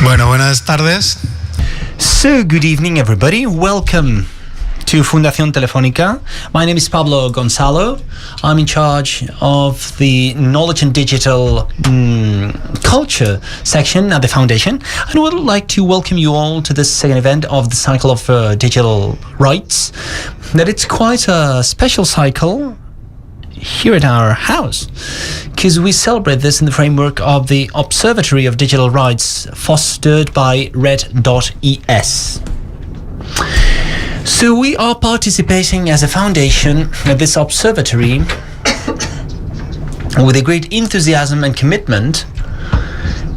Bueno, buenas tardes. So, good evening, everybody. Welcome to Fundación Telefónica. My name is Pablo Gonzalo. I'm in charge of the Knowledge and Digital Culture section at the Foundation. And I would like to welcome you all to this second event of the cycle of digital rights. That it's quite a special cycle here at our house, because we celebrate this in the framework of the Observatory of Digital Rights fostered by Red.es. So we are participating as a foundation at this observatory with a great enthusiasm and commitment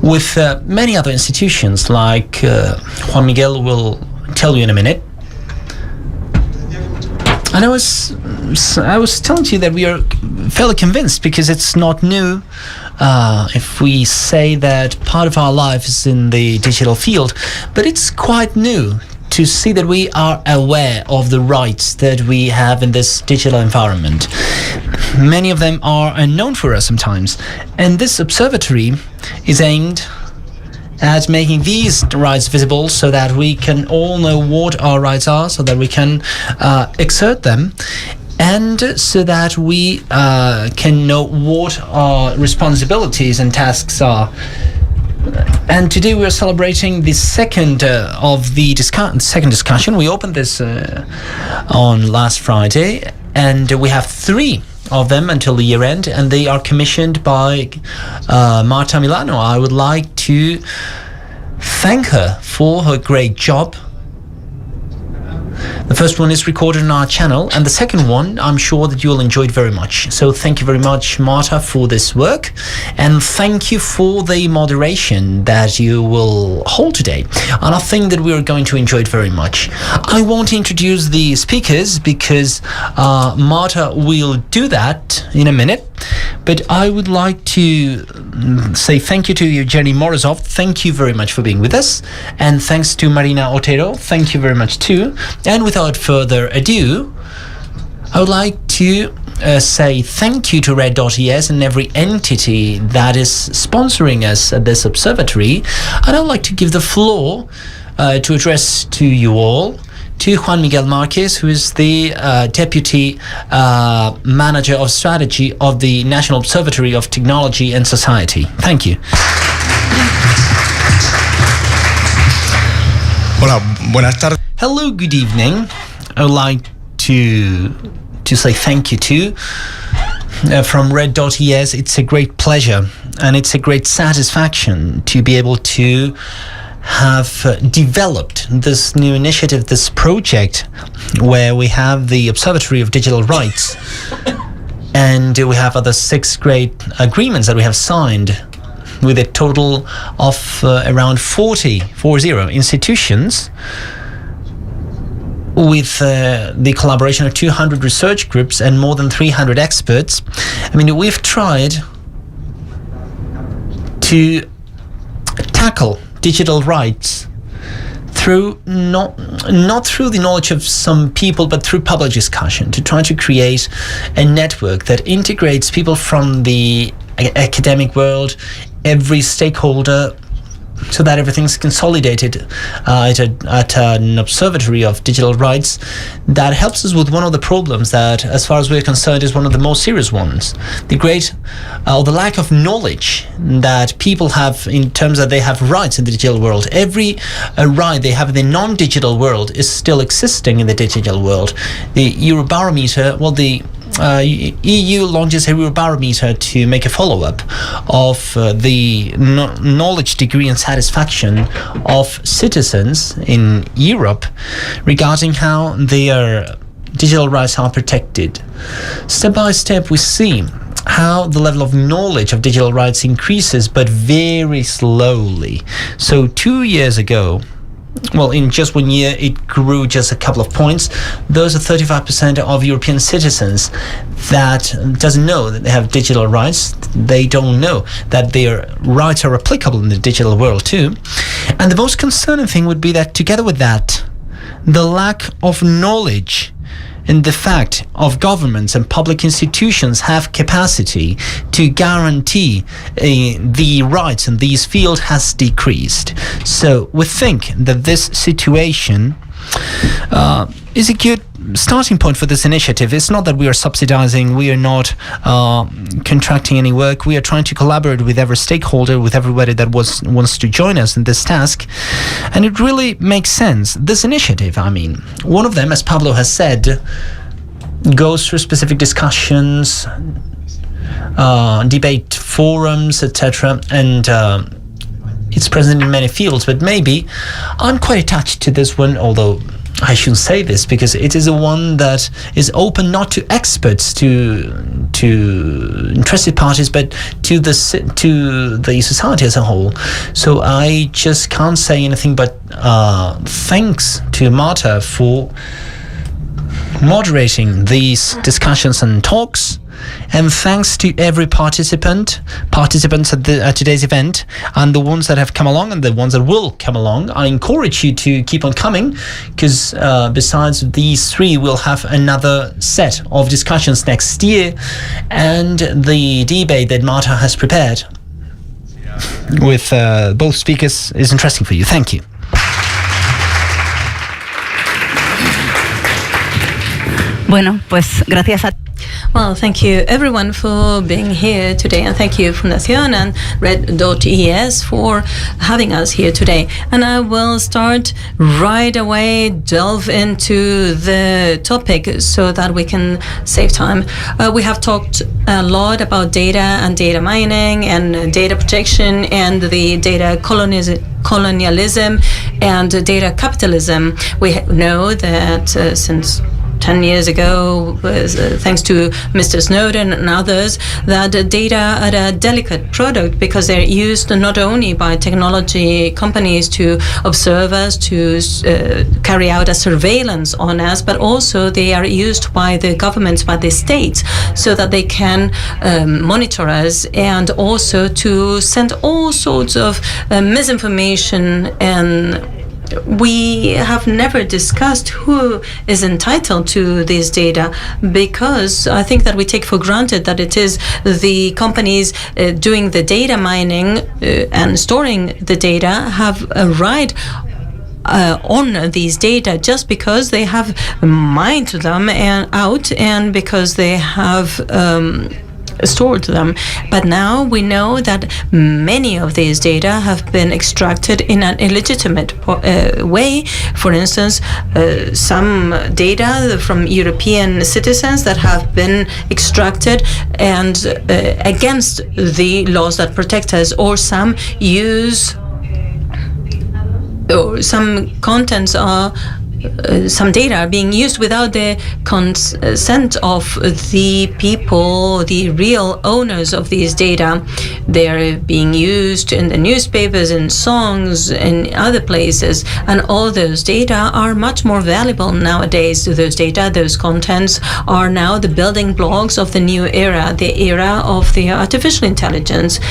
with many other institutions, like Juan Miguel will tell you in a minute. And I was telling you that we are fairly convinced, because it's not new if we say that part of our life is in the digital field, but it's quite new to see that we are aware of the rights that we have in this digital environment. Many of them are unknown for us sometimes, and this observatory is aimed at making these rights visible so that we can all know what our rights are, so that we can exert them, and so that we can know what our responsibilities and tasks are. And today we are celebrating the second discussion. We opened this on last Friday, and we have 3 of them until the year end, and they are commissioned by Marta Peirano. I would like to thank her for her great job. The first one is recorded on our channel, and the second one, I'm sure that you'll enjoy it very much. So thank you very much, Marta, for this work, and thank you for the moderation that you will hold today. And I think that we are going to enjoy it very much. I won't introduce the speakers because Marta will do that in a minute, but I would like to say thank you to Evgeny Morozov. Thank you very much for being with us, and thanks to Marina Otero. Thank you very much too. And without further ado, I would like to say thank you to Red.es and every entity that is sponsoring us at this observatory. And I would like to give the floor to address to you all to Juan Miguel Marquez, who is the Deputy Manager of Strategy of the National Observatory of Technology and Society. Thank you. Hola, buenas tardes. Hello, good evening. I would like to say thank you too. From Red.es, it's a great pleasure and it's a great satisfaction to be able to have developed this new initiative, this project, where we have the Observatory of Digital Rights, and we have other 6 great agreements that we have signed with a total of around 40 institutions, with the collaboration of 200 research groups and more than 300 experts. I mean, we've tried to tackle digital rights through not through the knowledge of some people, but through public discussion, to try to create a network that integrates people from the academic world, every stakeholder, so that everything's consolidated at an observatory of digital rights that helps us with one of the problems that, as far as we're concerned, is one of the most serious ones: the lack of knowledge that people have in terms that they have rights in the digital world. Every right they have in the non-digital world is still existing in the digital world. The Eurobarometer, the EU launches a Eurobarometer to make a follow-up of the knowledge degree and satisfaction of citizens in Europe regarding how their digital rights are protected. Step by step, we see how the level of knowledge of digital rights increases, but very slowly. So 2 years ago, in just 1 year, it grew just a couple of points. Those are 35% of European citizens that doesn't know that they have digital rights. They don't know that their rights are applicable in the digital world too. And the most concerning thing would be that, together with that, the lack of knowledge in the fact of governments and public institutions have capacity to guarantee the rights in these fields has decreased. So we think that this situation is a good starting point for this initiative. It's not that we are subsidizing, we are not contracting any work. We are trying to collaborate with every stakeholder, with everybody that wants to join us in this task. And it really makes sense. This initiative, I mean, one of them, as Pablo has said, goes through specific discussions, debate forums, etc. And it's present in many fields, but maybe I'm quite attached to this one, although I shouldn't say this because it is a one that is open not to experts, to interested parties, but to the society as a whole. So I just can't say anything but thanks to Marta for moderating these discussions and talks. And thanks to every participants at today's event, and the ones that have come along and the ones that will come along. I encourage you to keep on coming, because besides these three, we'll have another set of discussions next year, and the debate that Marta has prepared with both speakers is interesting for you. Thank you. Bueno, pues gracias a Well, thank you everyone for being here today, and thank you Fundación and Red.es for having us here today. And I will start right away, delve into the topic so that we can save time. We have talked a lot about data and data mining and data protection and the data colonialism and data capitalism. We know that since 10 years ago, thanks to Mr. Snowden and others, that data are a delicate product because they're used not only by technology companies to observe us, to carry out a surveillance on us, but also they are used by the governments, by the states, so that they can monitor us and also to send all sorts of misinformation. And we have never discussed who is entitled to this data, because I think that we take for granted that it is the companies doing the data mining and storing the data have a right on these data just because they have mined them and because they have stored them. But now we know that many of these data have been extracted in an illegitimate way. For instance, some data from European citizens that have been extracted and against the laws that protect us, or some use, or some contents are some data are being used without the consent of the people, the real owners of these data. They are being used in the newspapers, in songs, in other places, and all those data are much more valuable nowadays. Those data, those contents are now the building blocks of the new era, the era of the artificial intelligence.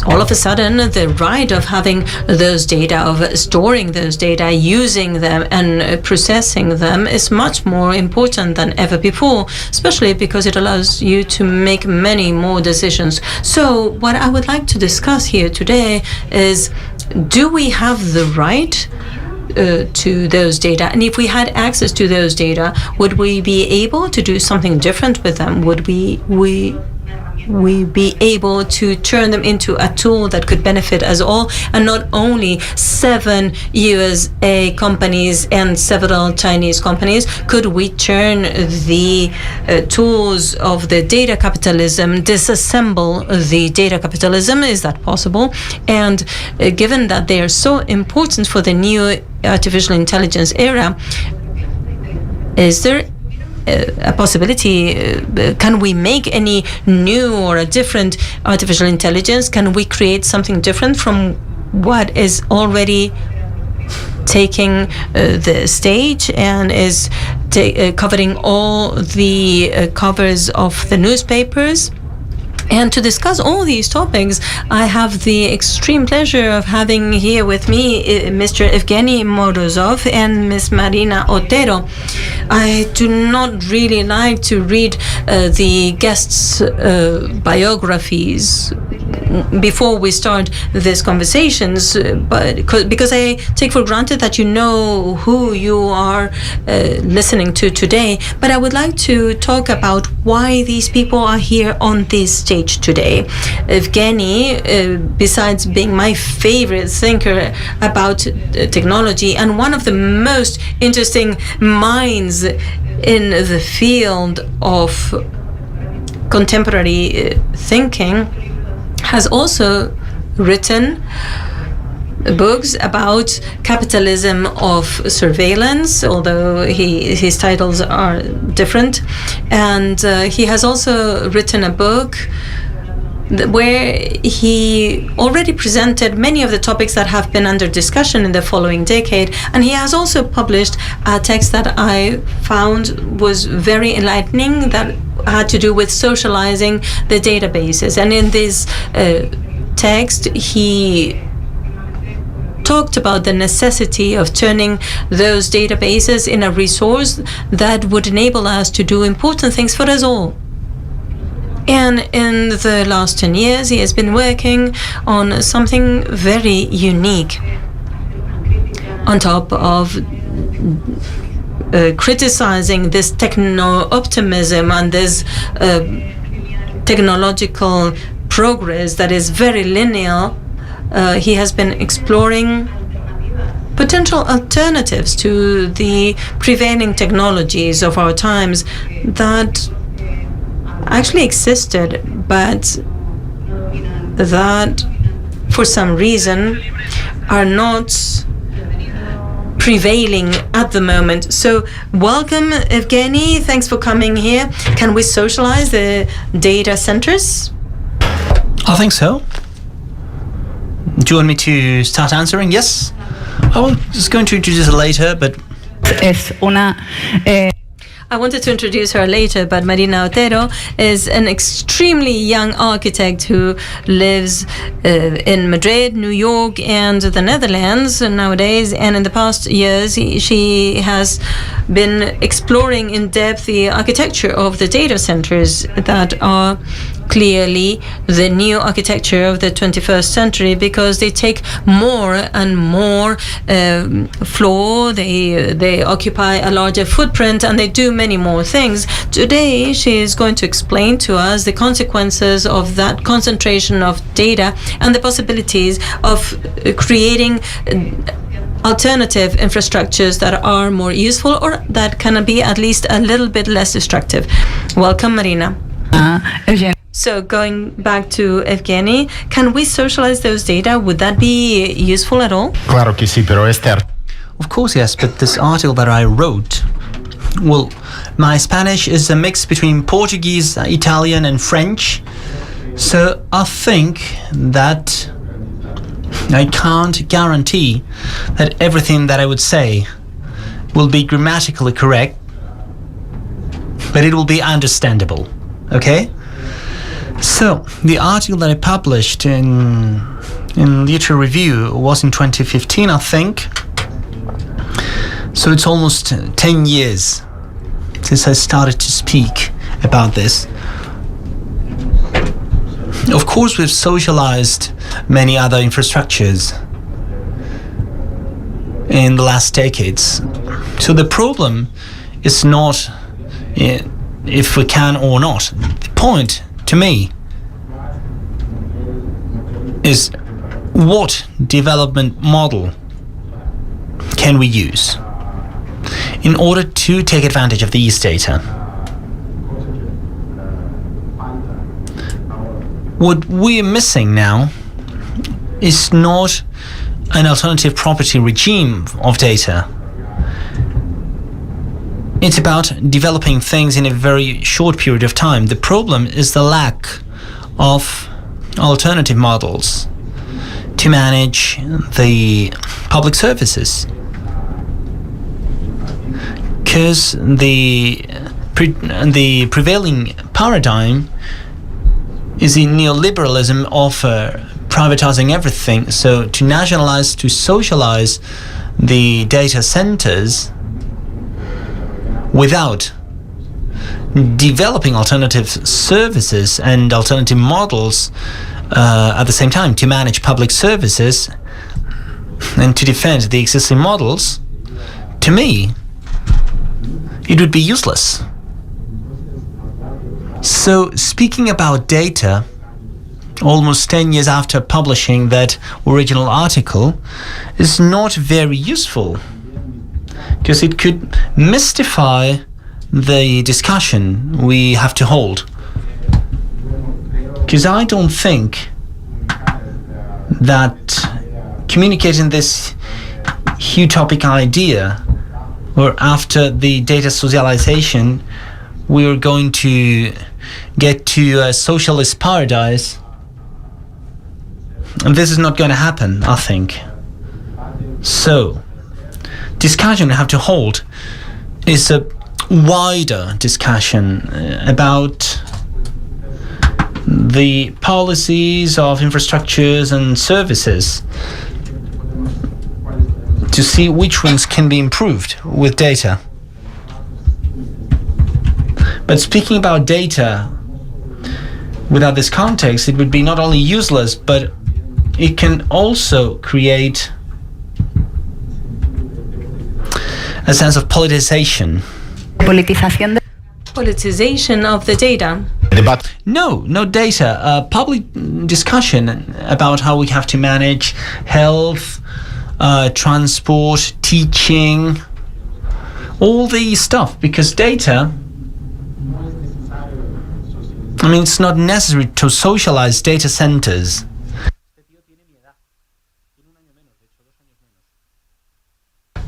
All of a sudden, the right of having those data, of storing those data, using them and processing them is much more important than ever before, especially because it allows you to make many more decisions. So what I would like to discuss here today is, do we have the right to those data? And if we had access to those data, would we be able to do something different with them? Would we be able to turn them into a tool that could benefit us all, and not only 7 USA companies and several Chinese companies? Could we turn the tools of the data capitalism, disassemble the data capitalism? Is that possible? And given that they are so important for the new artificial intelligence era, is there a possibility? Can we make any new or a different artificial intelligence? Can we create something different from what is already taking the stage and is covering all the covers of the newspapers? And to discuss all these topics, I have the extreme pleasure of having here with me Mr. Evgeny Morozov and Ms. Marina Otero. I do not really like to read the guests' biographies before we start these conversations, but because I take for granted that you know who you are listening to today. But I would like to talk about why these people are here on this stage today. Evgeny, besides being my favorite thinker about technology and one of the most interesting minds in the field of contemporary thinking, has also written books about capitalism of surveillance, although his titles are different. And he has also written a book where he already presented many of the topics that have been under discussion in the following decade. And he has also published a text that I found was very enlightening, that had to do with socializing the databases. And in this text, he talked about the necessity of turning those databases in a resource that would enable us to do important things for us all. And in the last 10 years, he has been working on something very unique. On top of criticizing this techno-optimism and this technological progress that is very linear, he has been exploring potential alternatives to the prevailing technologies of our times that actually existed, but that for some reason are not prevailing at the moment. So welcome, Evgeny. Thanks for coming here. Can we socialize the data centers? I think so. Do you want me to start answering? Yes. I was going to introduce her later, but I wanted to introduce her later, but Marina Otero is an extremely young architect who lives in Madrid, New York, and the Netherlands nowadays. And in the past years, she has been exploring in depth the architecture of the data centers that are clearly the new architecture of the 21st century, because they take more and more floor, they occupy a larger footprint, and they do many more things. Today, she is going to explain to us the consequences of that concentration of data and the possibilities of creating alternative infrastructures that are more useful, or that can be at least a little bit less destructive. Welcome, Marina. So going back to Evgeny, can we socialize those data? Would that be useful at all? Claro que sí, pero of course, yes, but this article that I wrote, well, my Spanish is a mix between Portuguese, Italian, and French. So I think that I can't guarantee that everything that I would say will be grammatically correct, but it will be understandable, okay? So, the article that I published in Literature Review was in 2015, I think. So it's almost 10 years since I started to speak about this. Of course, we've socialized many other infrastructures in the last decades. So the problem is not if we can or not. The point, to me, is what development model can we use in order to take advantage of these data. What we're missing now is not an alternative property regime of data. It's about developing things in a very short period of time. The problem is the lack of alternative models to manage the public services, because the prevailing paradigm is the neoliberalism of privatizing everything. So to nationalize, to socialize the data centers without developing alternative services and alternative models at the same time to manage public services and to defend the existing models, to me, it would be useless. So speaking about data, almost 10 years after publishing that original article, is not very useful because it could mystify the discussion we have to hold. Because I don't think that communicating this utopic idea, or after the data socialization, we're going to get to a socialist paradise. And this is not going to happen, I think. So, discussion we have to hold is a wider discussion about the policies of infrastructures and services to see which ones can be improved with data. But speaking about data without this context, it would be not only useless, but it can also create a sense of politicization. Politicization of the data. No data. Public discussion about how we have to manage health, transport, teaching, all the stuff. Because data, I mean, it's not necessary to socialize data centers.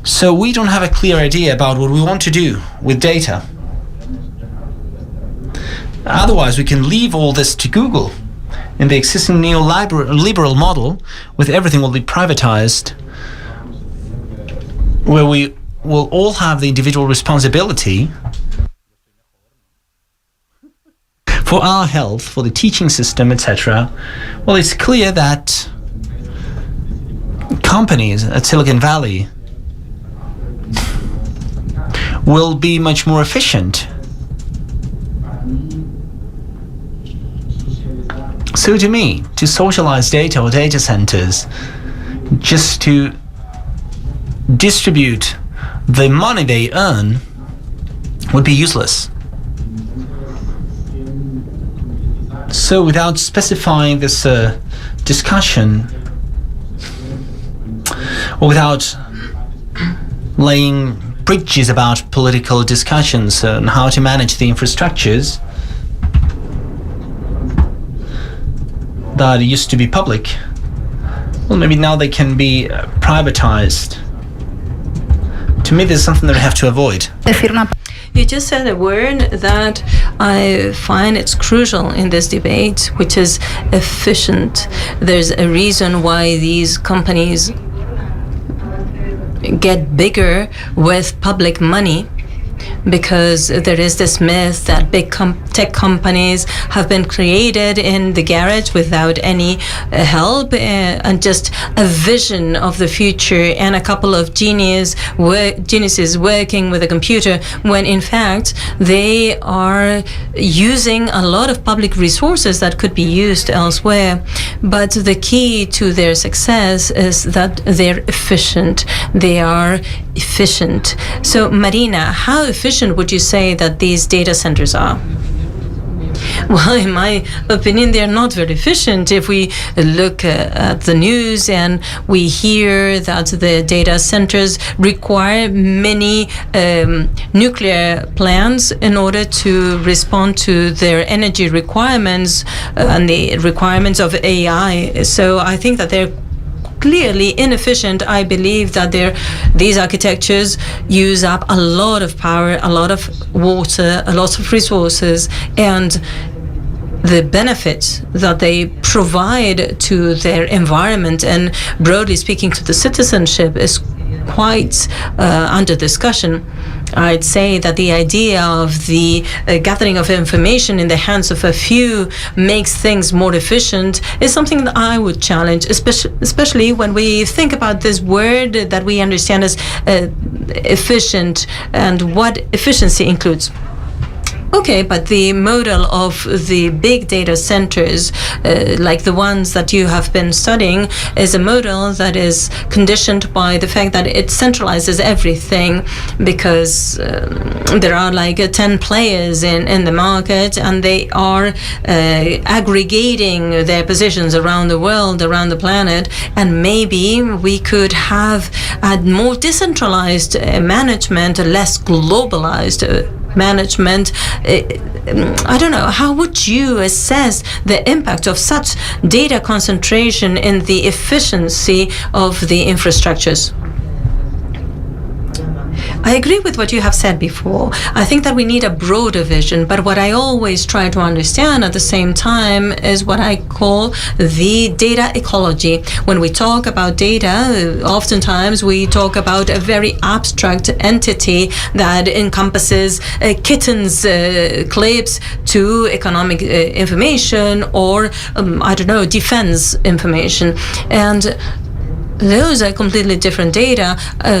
So we don't have a clear idea about what we want to do with data. Otherwise, we can leave all this to Google. In the existing neoliberal model, with everything will be privatized, where we will all have the individual responsibility for our health, for the teaching system, etc. Well, it's clear that companies at Silicon Valley will be much more efficient. So to me, to socialize data or data centers, just to distribute the money they earn, would be useless. So without specifying this discussion, or without laying bridges about political discussions on how to manage the infrastructures that used to be public, well, maybe now they can be privatized. To me, there's something that we have to avoid. You just said a word that I find it's crucial in this debate, which is efficient. There's a reason why these companies get bigger with public money, because there is this myth that big tech companies have been created in the garage without any help and just a vision of the future and a couple of geniuses working with a computer, when in fact they are using a lot of public resources that could be used elsewhere. But the key to their success is that they're efficient. They are efficient. So Marina, how efficient would you say that these data centers are? Well, in my opinion, they're not very efficient. If we look at the news and we hear that the data centers require many nuclear plants in order to respond to their energy requirements and the requirements of AI. So I think that they're clearly inefficient. I believe that these architectures use up a lot of power, a lot of water, a lot of resources, and the benefit that they provide to their environment and, broadly speaking, to the citizenship is quite under discussion. I'd say that the idea of the gathering of information in the hands of a few makes things more efficient is something that I would challenge, especially when we think about this word that we understand as efficient and what efficiency includes. Okay, but the model of the big data centers, like the ones that you have been studying, is a model that is conditioned by the fact that it centralizes everything, because there are like 10 players in the market, and they are aggregating their positions around the world, around the planet, and maybe we could have a more decentralized management, less globalized management. I don't know, how would you assess the impact of such data concentration in the efficiency of the infrastructures? I agree with what you have said before. I think that we need a broader vision, but what I always try to understand at the same time is what I call the data ecology. When we talk about data, oftentimes we talk about a very abstract entity that encompasses kittens clips to economic information, or defense information. And those are completely different data.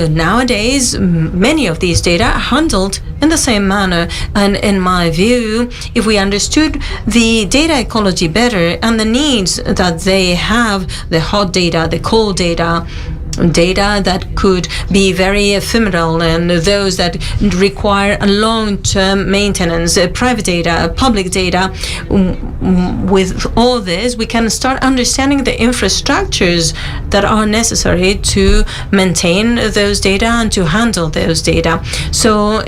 Nowadays, many of these data are handled in the same manner. And in my view, if we understood the data ecology better and the needs that they have, the hot data, the cold data that could be very ephemeral, and those that require a long-term maintenance, private data, public data. With all this, we can start understanding the infrastructures that are necessary to maintain those data and to handle those data. So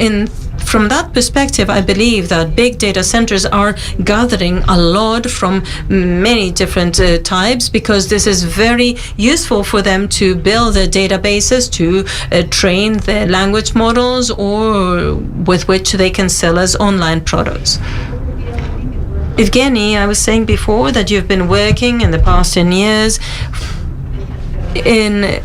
from that perspective, I believe that big data centers are gathering a lot from many different types, because this is very useful for them to build their databases, to train their language models, or with which they can sell as online products. Evgeny, I was saying before that you've been working in the past 10 years in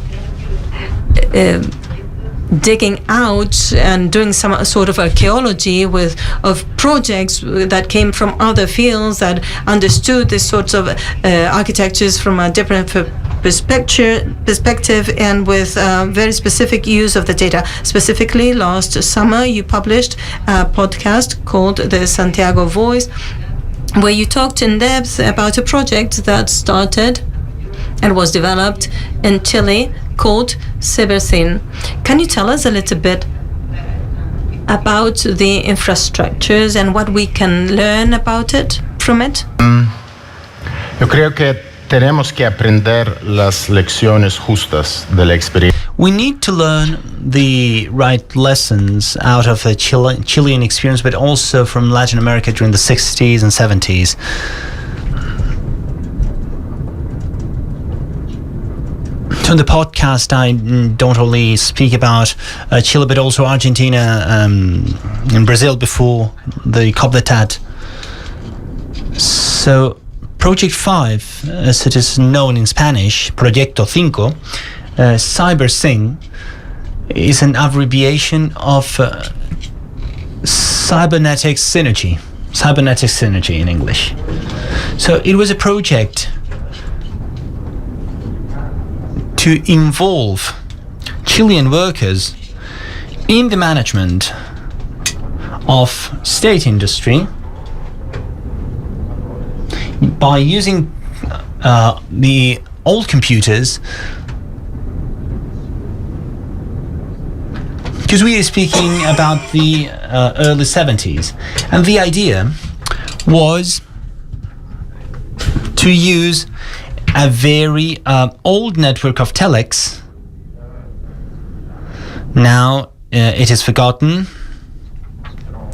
digging out and doing some sort of archaeology of projects that came from other fields that understood these sorts of architectures from a different perspective and with very specific use of the data. Specifically, last summer you published a podcast called The Santiago Voice, where you talked in depth about a project that started and was developed in Chile called Cybersyn. Can you tell us a little bit about the infrastructures and what we can learn about it from it? Yo creo que tenemos que aprender las lecciones justas de la experiencia. We need to learn the right lessons out of the Chilean experience, but also from Latin America during the 60s and 70s. So in the podcast, I don't only speak about Chile, but also Argentina and Brazil before the coup d'etat. So Project 5, as it is known in Spanish, Proyecto 5, Cybersyn, is an abbreviation of cybernetic synergy in English. So it was a project to involve Chilean workers in the management of state industry by using the old computers, because we are speaking about the early 70s, and the idea was to use a very old network of telex. Now it is forgotten.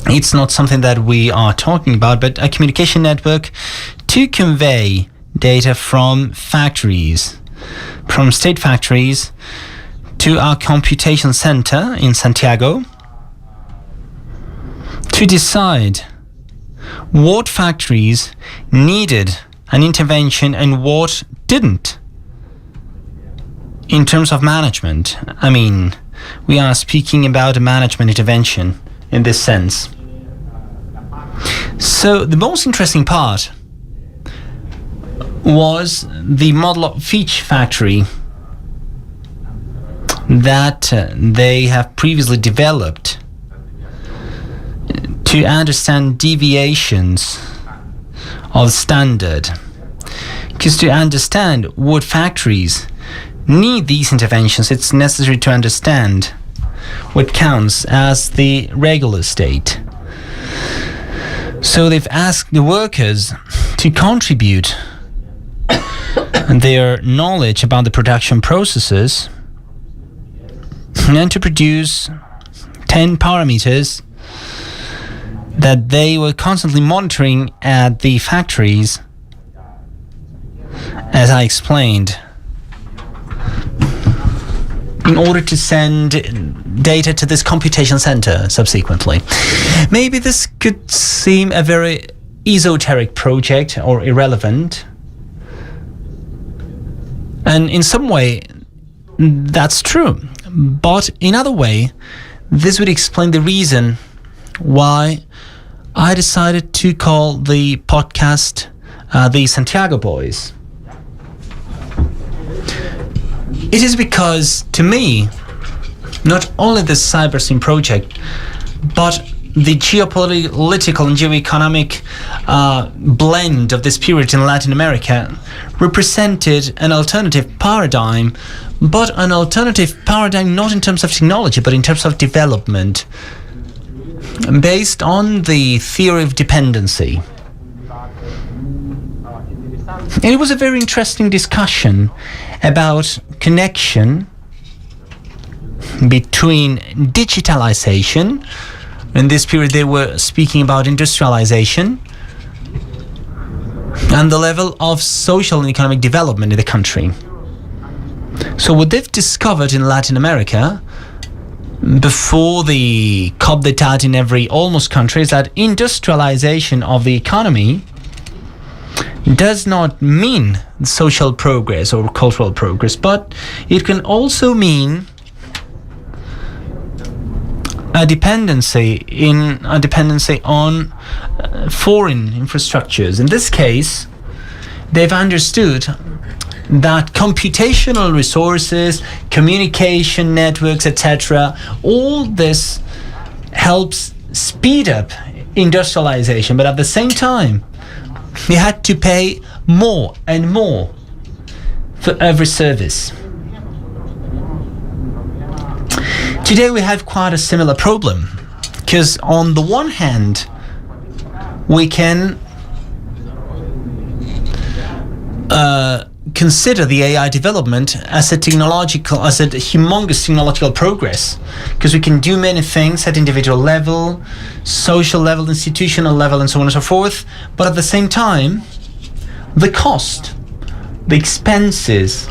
It's not something that we are talking about, but a communication network to convey data from factories, from state factories, to our computation center in Santiago, to decide what factories needed an intervention and what didn't. in terms of management. I mean, we are speaking about a management intervention in this sense. So the most interesting part was the model of each factory that they have previously developed to understand deviations of standard. Because to understand what factories need these interventions, it's necessary to understand what counts as the regular state. So they've asked the workers to contribute their knowledge about the production processes and to produce 10 parameters that they were constantly monitoring at the factories, as I explained, in order to send data to this computation center subsequently. Maybe this could seem a very esoteric project or irrelevant, and in some way that's true, but in other way this would explain the reason why I decided to call the podcast the Santiago Boys. It is because, to me, not only the CyberSyn project, but the geopolitical and geoeconomic blend of this period in Latin America represented an alternative paradigm, but an alternative paradigm not in terms of technology, but in terms of development, based on the theory of dependency. And it was a very interesting discussion about connection between digitalization. In this period they were speaking about industrialization and the level of social and economic development in the country. So what they've discovered in Latin America before the coup d'etat in every almost country is that industrialization of the economy does not mean social progress or cultural progress, but it can also mean a dependency on foreign infrastructures. In this case, they've understood that computational resources, communication networks, etc., all this helps speed up industrialization, but at the same time you had to pay more and more for every service. Today we have quite a similar problem, because on the one hand we can consider the AI development as a humongous technological progress, because we can do many things at individual level, social level, institutional level, and so on and so forth. But at the same time, the cost, the expenses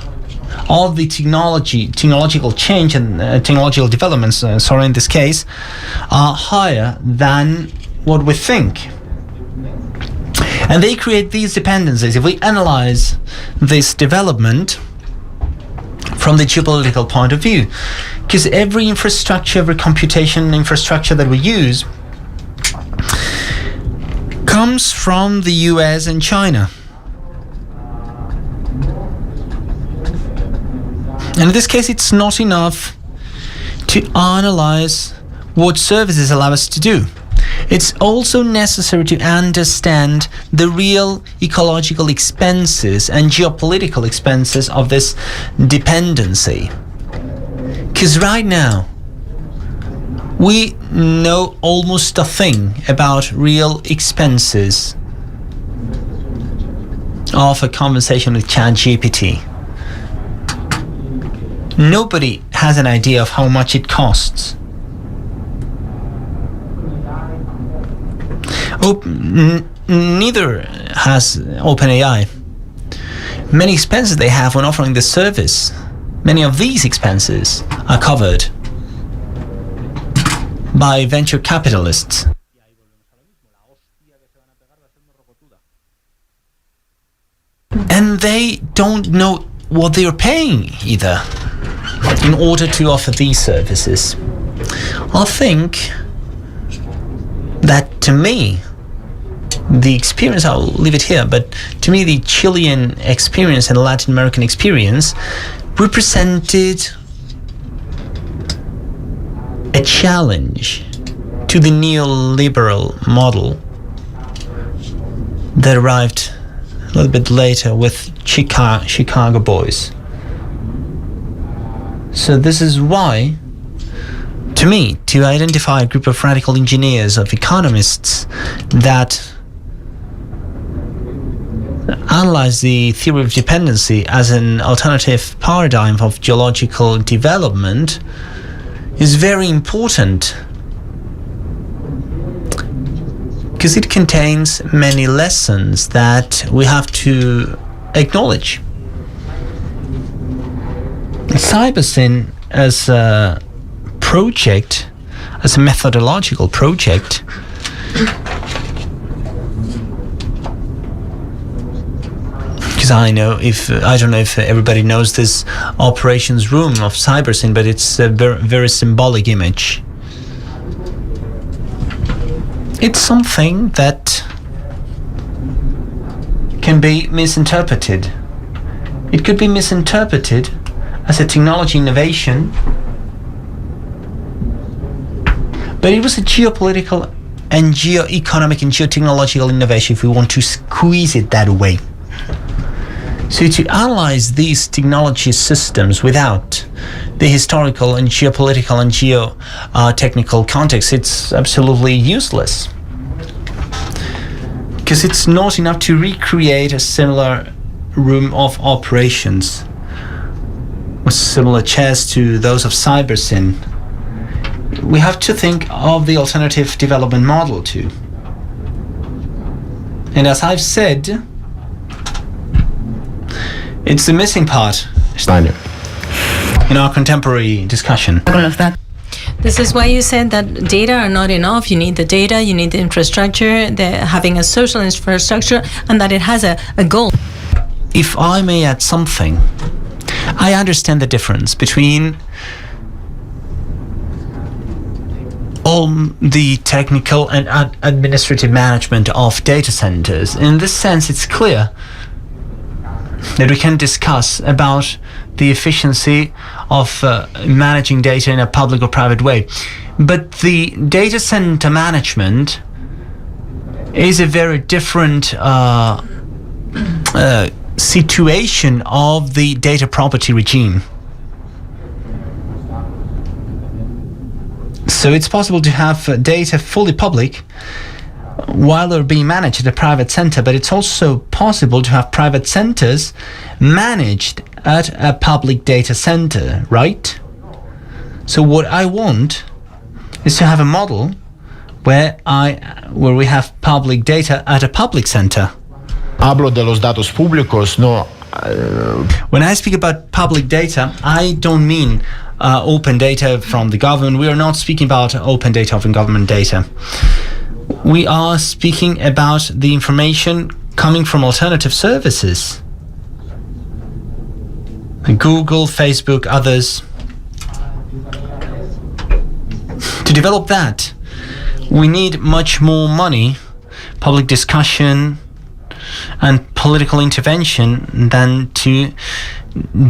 of the technological change and technological developments, in this case, are higher than what we think. And they create these dependencies. If we analyze this development from the geopolitical point of view, because every infrastructure, every computation infrastructure that we use comes from the US and China. And in this case, it's not enough to analyze what services allow us to do. It's also necessary to understand the real ecological expenses and geopolitical expenses of this dependency. Because right now, we know almost nothing about real expenses of a conversation with ChatGPT. Nobody has an idea of how much it costs. Neither has OpenAI. Many expenses they have when offering this service, many of these expenses are covered by venture capitalists. And they don't know what they're paying either. in order to offer these services. I think that, to me, the experience, I'll leave it here, but to me the Chilean experience and the Latin American experience represented a challenge to the neoliberal model that arrived a little bit later with Chicago Boys. So this is why, to me, to identify a group of radical engineers, of economists that analyze the theory of dependency as an alternative paradigm of geological development is very important, because it contains many lessons that we have to acknowledge. Cybersyn as a project, as a methodological project, because I don't know if everybody knows this operations room of Cybersyn, but it's a very, very symbolic image. It's something that can be misinterpreted. It could be misinterpreted as a technology innovation, but it was a geopolitical and geo-economic and geotechnological innovation, if we want to squeeze it that way. So to analyze these technology systems without the historical and geopolitical and geo-technical context, it's absolutely useless. Because it's not enough to recreate a similar room of operations with similar chairs to those of Cybersyn. We have to think of the alternative development model too. And as I've said, it's the missing part in our contemporary discussion. This is why you said that data are not enough. You need the data, you need the infrastructure, having a social infrastructure, and that it has a goal. If I may add something, I understand the difference between all the technical and administrative management of data centers. In this sense, it's clear that we can discuss about the efficiency of managing data in a public or private way. But the data center management is a very different situation of the data property regime. So it's possible to have data fully public while they're being managed at a private center, but it's also possible to have private centers managed at a public data center, right? So what I want is to have a model where we have public data at a public center. Hablo de los datos públicos, no. When I speak about public data, I don't mean open data from the government. We are not speaking about open data from government data. We are speaking about the information coming from alternative services. Google, Facebook, others. To develop that, we need much more money, public discussion, and political intervention than to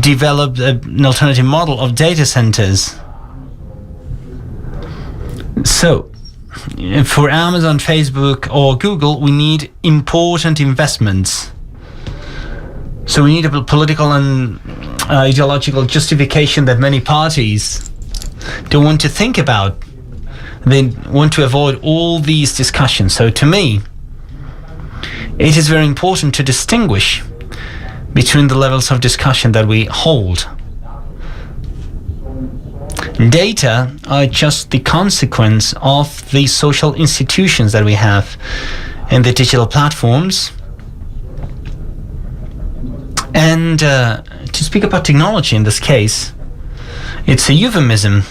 develop an alternative model of data centers. So, for Amazon, Facebook, or Google, we need important investments. So we need a political and ideological justification that many parties don't want to think about. They want to avoid all these discussions. So to me, it is very important to distinguish between the levels of discussion that we hold. Data are just the consequence of the social institutions that we have in the digital platforms. And to speak about technology in this case, it's a euphemism,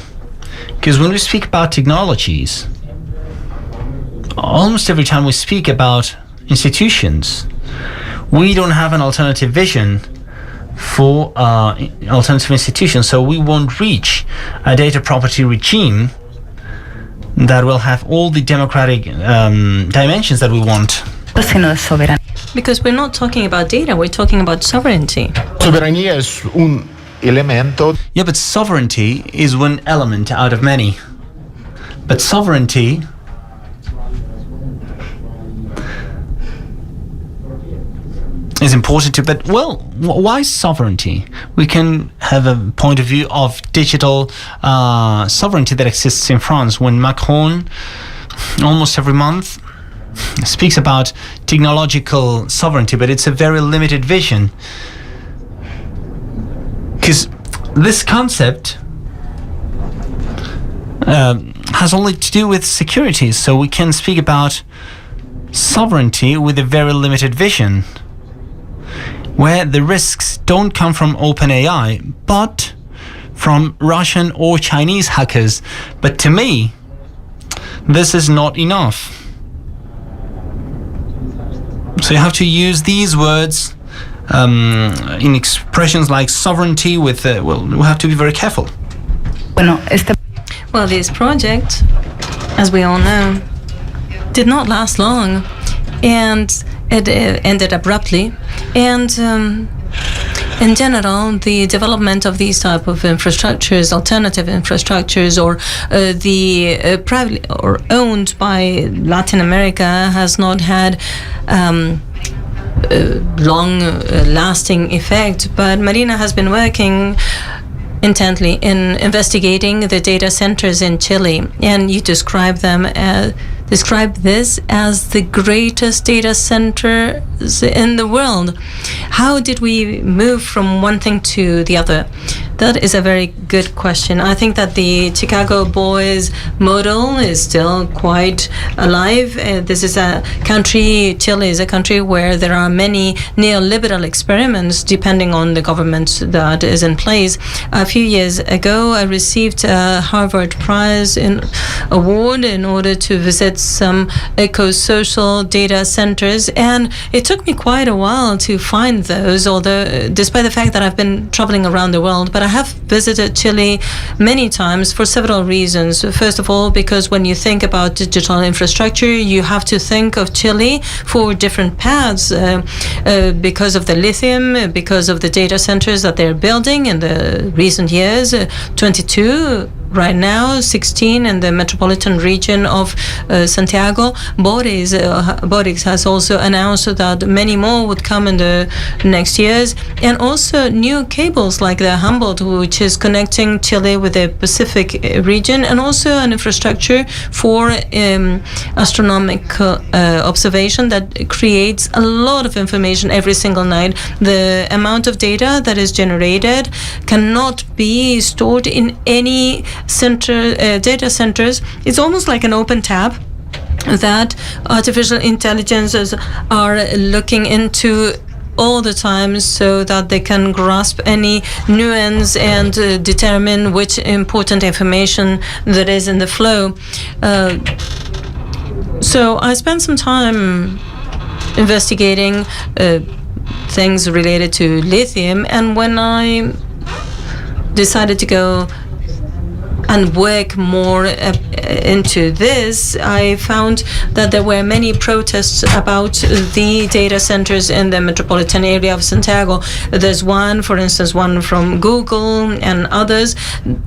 because when we speak about technologies, almost every time we speak about institutions, we don't have an alternative vision for alternative institutions. So we won't reach a data property regime that will have all the democratic dimensions that we want. Because we're not talking about data, we're talking about sovereignty. Soberanía es un elemento. Yeah, but sovereignty is one element out of many. But sovereignty is important too. But, well, why sovereignty? We can have a point of view of digital sovereignty that exists in France. When Macron, almost every month, speaks about technological sovereignty, but it's a very limited vision. Because this concept has only to do with security, so we can speak about sovereignty with a very limited vision, where the risks don't come from OpenAI, but from Russian or Chinese hackers. But to me, this is not enough. So you have to use these words in expressions like sovereignty with, we have to be very careful. Well, this project, as we all know, did not last long, and it ended abruptly. And in general, the development of these type of infrastructures, alternative infrastructures, or the private or owned by Latin America, has not had long-lasting effect. But Marina has been working intently in investigating the data centers in Chile, and you describe this as the greatest data centers in the world. How did we move from one thing to the other? That is a very good question. I think that the Chicago Boys model is still quite alive. This is a country, Chile is a country where there are many neoliberal experiments depending on the government that is in place. A few years ago, I received a Harvard Prize award in order to visit some eco-social data centers, and it took me quite a while to find those, although despite the fact that I've been traveling around the world. But I have visited Chile many times for several reasons. First of all, because when you think about digital infrastructure, you have to think of Chile for different paths because of the lithium, because of the data centers that they're building in the recent years, 22 right now, 16 in the metropolitan region of Santiago. Boris has also announced that many more would come in the next years, and also new cables like the Humboldt, which is connecting Chile with the Pacific region, and also an infrastructure for astronomical observation that creates a lot of information every single night. The amount of data that is generated cannot be stored in any data centers. It's almost like an open tab that artificial intelligences are looking into all the time, so that they can grasp any nuance and determine which important information that is in the flow. So I spent some time investigating things related to lithium, and when I decided to go and work more into this, I found that there were many protests about the data centers in the metropolitan area of Santiago. There's one, for instance, one from Google, and others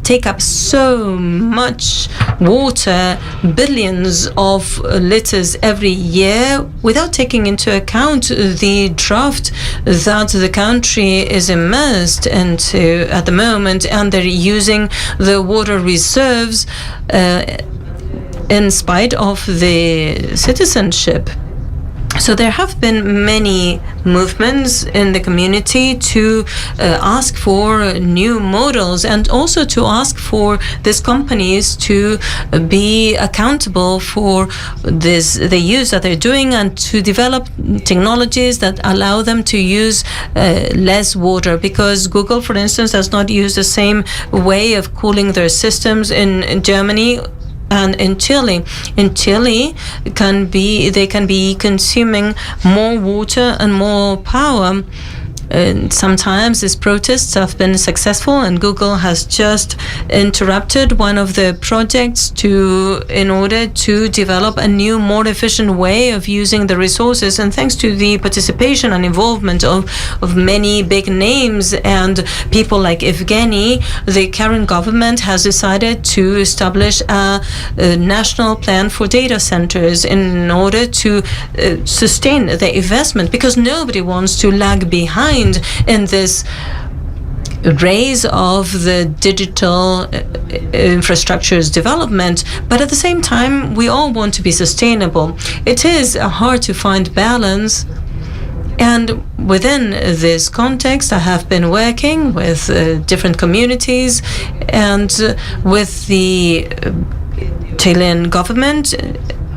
take up so much water, billions of liters every year, without taking into account the drought that the country is immersed into at the moment, and they're using the water reserves in spite of the citizenship. So there have been many movements in the community to ask for new models, and also to ask for these companies to be accountable for the use that they're doing, and to develop technologies that allow them to use less water. Because Google, for instance, does not use the same way of cooling their systems in Germany and in Chile. In Chile, they can be consuming more water and more power. Sometimes these protests have been successful, and Google has just interrupted one of the projects in order to develop a new, more efficient way of using the resources. And thanks to the participation and involvement of many big names and people like Evgeny, the current government has decided to establish a national plan for data centers in order to sustain the investment, because nobody wants to lag behind in this raise of the digital infrastructures development. But at the same time, we all want to be sustainable. It is hard to find balance. And within this context, I have been working with different communities and with the Chilean government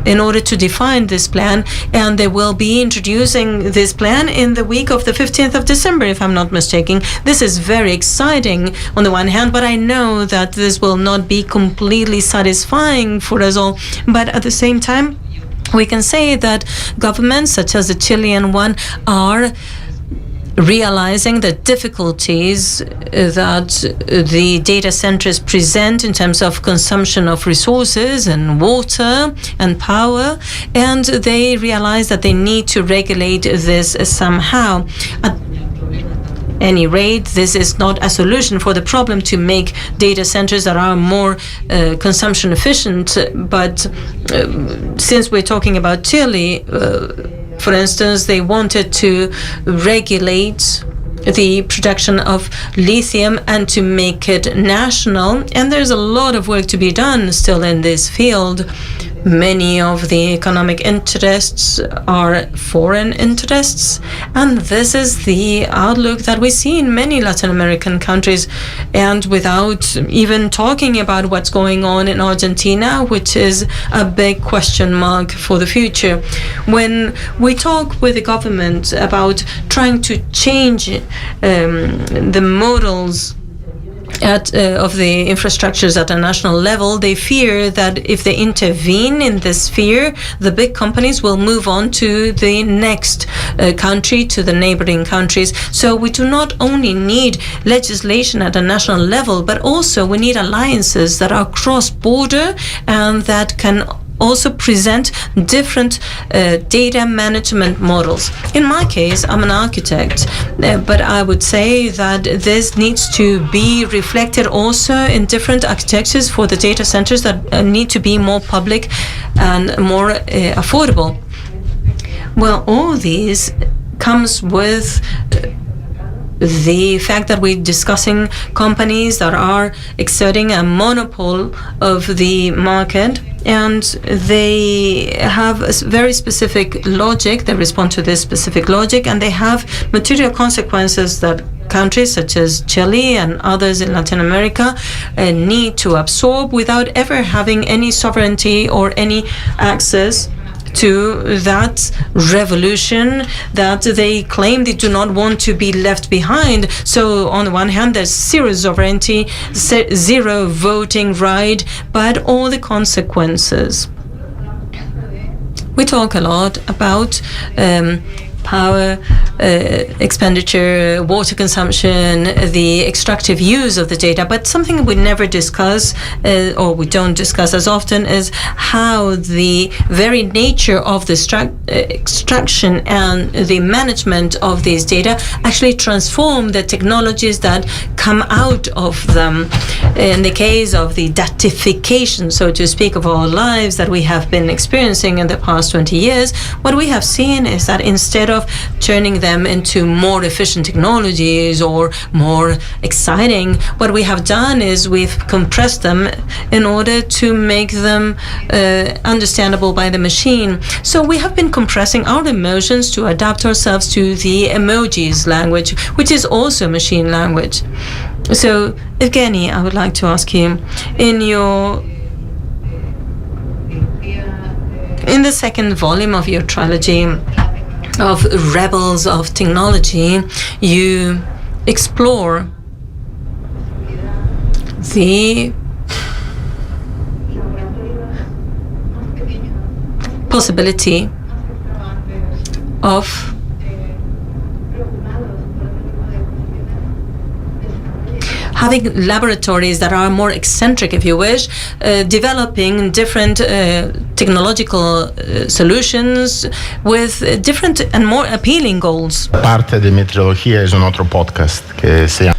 in order to define this plan, and they will be introducing this plan in the week of the 15th of December, if I'm not mistaken. This is very exciting on the one hand, but I know that this will not be completely satisfying for us all. But at the same time, we can say that governments such as the Chilean one are realizing the difficulties that the data centers present in terms of consumption of resources and water and power, and they realize that they need to regulate this somehow. At any rate, this is not a solution for the problem to make data centers that are more consumption efficient, but since we're talking about Chile, for instance, they wanted to regulate the production of lithium and to make it national. And there's a lot of work to be done still in this field. Many of the economic interests are foreign interests, and this is the outlook that we see in many Latin American countries, and without even talking about what's going on in Argentina, which is a big question mark for the future. When we talk with the government about trying to change the models of the infrastructures at a national level, they fear that if they intervene in this sphere, the big companies will move on to the next country, to the neighboring countries. So we do not only need legislation at a national level, but also we need alliances that are cross-border and that can also present different data management models. In my case, I'm an architect, but I would say that this needs to be reflected also in different architectures for the data centers that need to be more public and more affordable. Well, all these comes with the fact that we're discussing companies that are exerting a monopoly of the market, and they have a very specific logic. They respond to this specific logic, and they have material consequences that countries such as Chile and others in Latin America need to absorb without ever having any sovereignty or any access to that revolution that they claim they do not want to be left behind. So on the one hand, there's zero sovereignty, zero voting right, but all the consequences. We talk a lot about power expenditure, water consumption, the extractive use of the data. But something we never discuss, or we don't discuss as often, is how the very nature of the extraction and the management of these data actually transform the technologies that come out of them. In the case of the datification, so to speak, of our lives that we have been experiencing in the past 20 years, what we have seen is that instead of turning them into more efficient technologies or more exciting, what we have done is we've compressed them in order to make them understandable by the machine. So we have been compressing our emotions to adapt ourselves to the emojis language, which is also machine language. So, Evgeny, I would like to ask you, in the second volume of your trilogy of Rebels of Technology, you explore the possibility of having laboratories that are more eccentric, if you wish, developing different technological solutions with different and more appealing goals. Parte de tecnología es un otro podcast que se llama.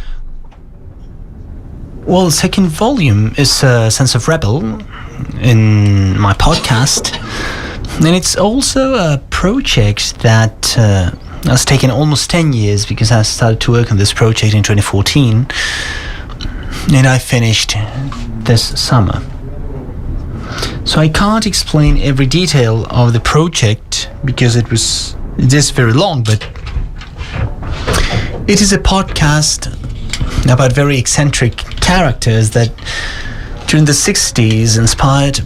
Well, the second volume is Sense of Rebel in my podcast. And it's also a project that has taken almost 10 years, because I started to work on this project in 2014. And I finished this summer. So I can't explain every detail of the project because it is very long, but it is a podcast about very eccentric characters that during the 60s inspired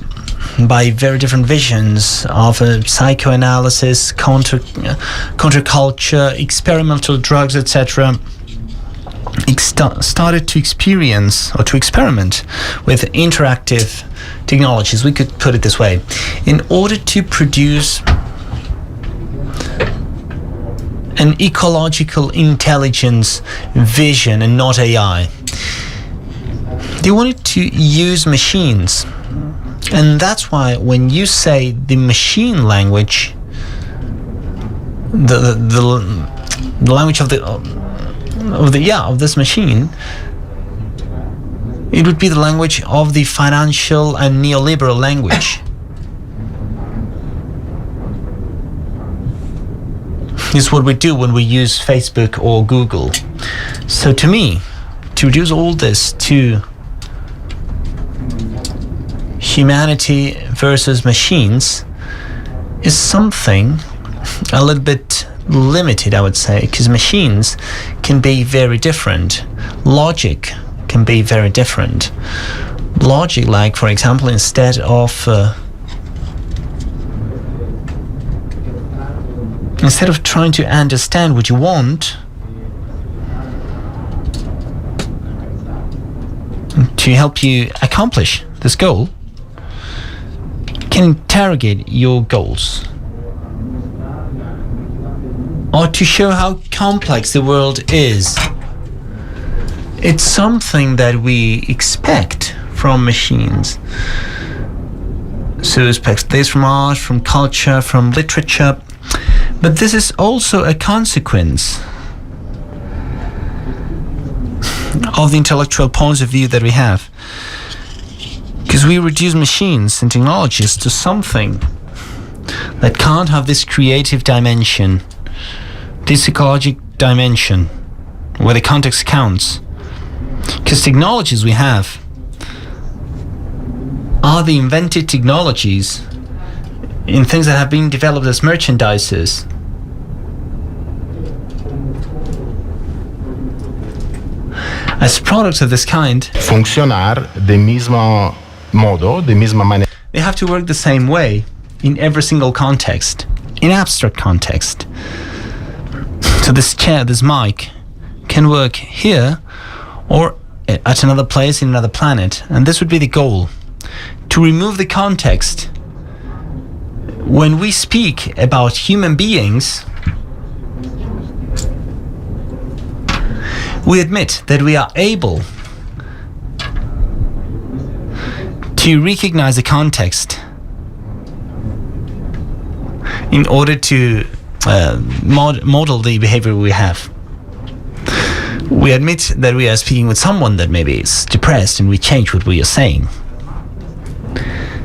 by very different visions of psychoanalysis, counterculture, experimental drugs, etc. Started to experience or to experiment with interactive technologies, we could put it this way, in order to produce an ecological intelligence vision and not AI. They wanted to use machines, and that's why when you say the machine language, the language of this machine, it would be the language of the financial and neoliberal language. This is what we do when we use Facebook or Google. So to me, to reduce all this to humanity versus machines is something a little bit limited, I would say, because machines can be very different. Logic can be very different. Logic, like, for example, instead of trying to understand what you want, to help you accomplish this goal, can interrogate your goals, or to show how complex the world is. It's something that we expect from machines. So we expect this from art, from culture, from literature. But this is also a consequence of the intellectual points of view that we have. Because we reduce machines and technologies to something that can't have this creative dimension, this ecologic dimension, where the context counts. Because technologies we have are the invented technologies in things that have been developed as merchandises. As products of this kind, Funcionar de mismo modo, de misma manera. they have to work the same way in every single context, in abstract context. So this chair, this mic, can work here or at another place in another planet, and this would be the goal, to remove the context. When we speak about human beings, we admit that we are able to recognize the context in order to model the behavior we have. We admit that we are speaking with someone that maybe is depressed, and we change what we are saying.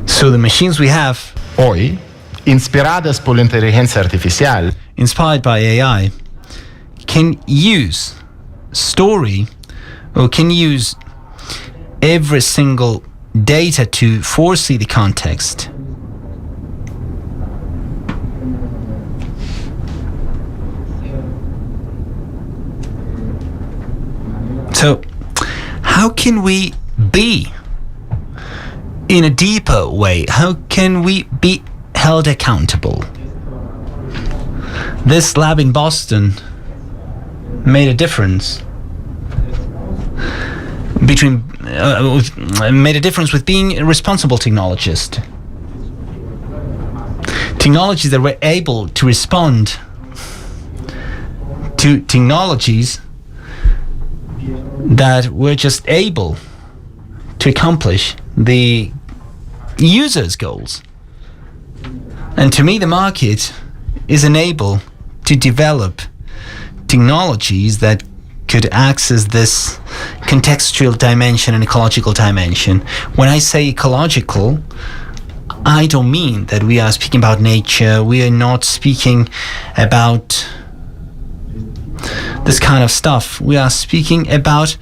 So the machines we have, Hoy, inspiradas por la inteligencia artificial, inspired by AI, can use story, or can use every single data to foresee the context. So, how can we be, in a deeper way, how can we be held accountable? This lab in Boston made a difference with being a responsible technologist. Technologies that were able to respond to technologies that we're just able to accomplish the user's goals. And to me, the market is unable to develop technologies that could access this contextual dimension and ecological dimension. When I say ecological, I don't mean that we are speaking about nature. We are not speaking about this kind of stuff. We are speaking about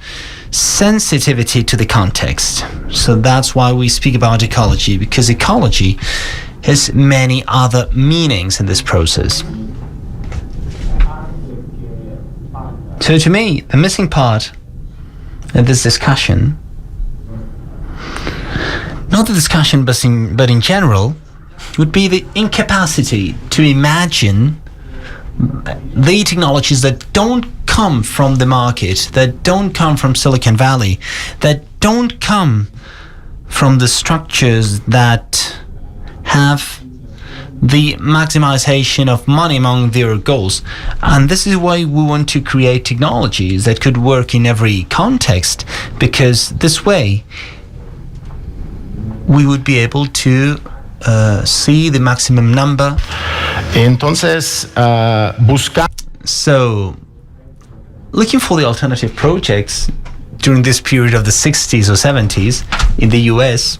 sensitivity to the context. So that's why we speak about ecology, because ecology has many other meanings in this process. So to me, the missing part in this discussion, not the discussion but in general, would be the incapacity to imagine the technologies that don't come from the market, that don't come from Silicon Valley, that don't come from the structures that have the maximization of money among their goals. And this is why we want to create technologies that could work in every context, because this way we would be able to see the maximum number. Entonces, So, looking for the alternative projects during this period of the 60s or 70s in the US,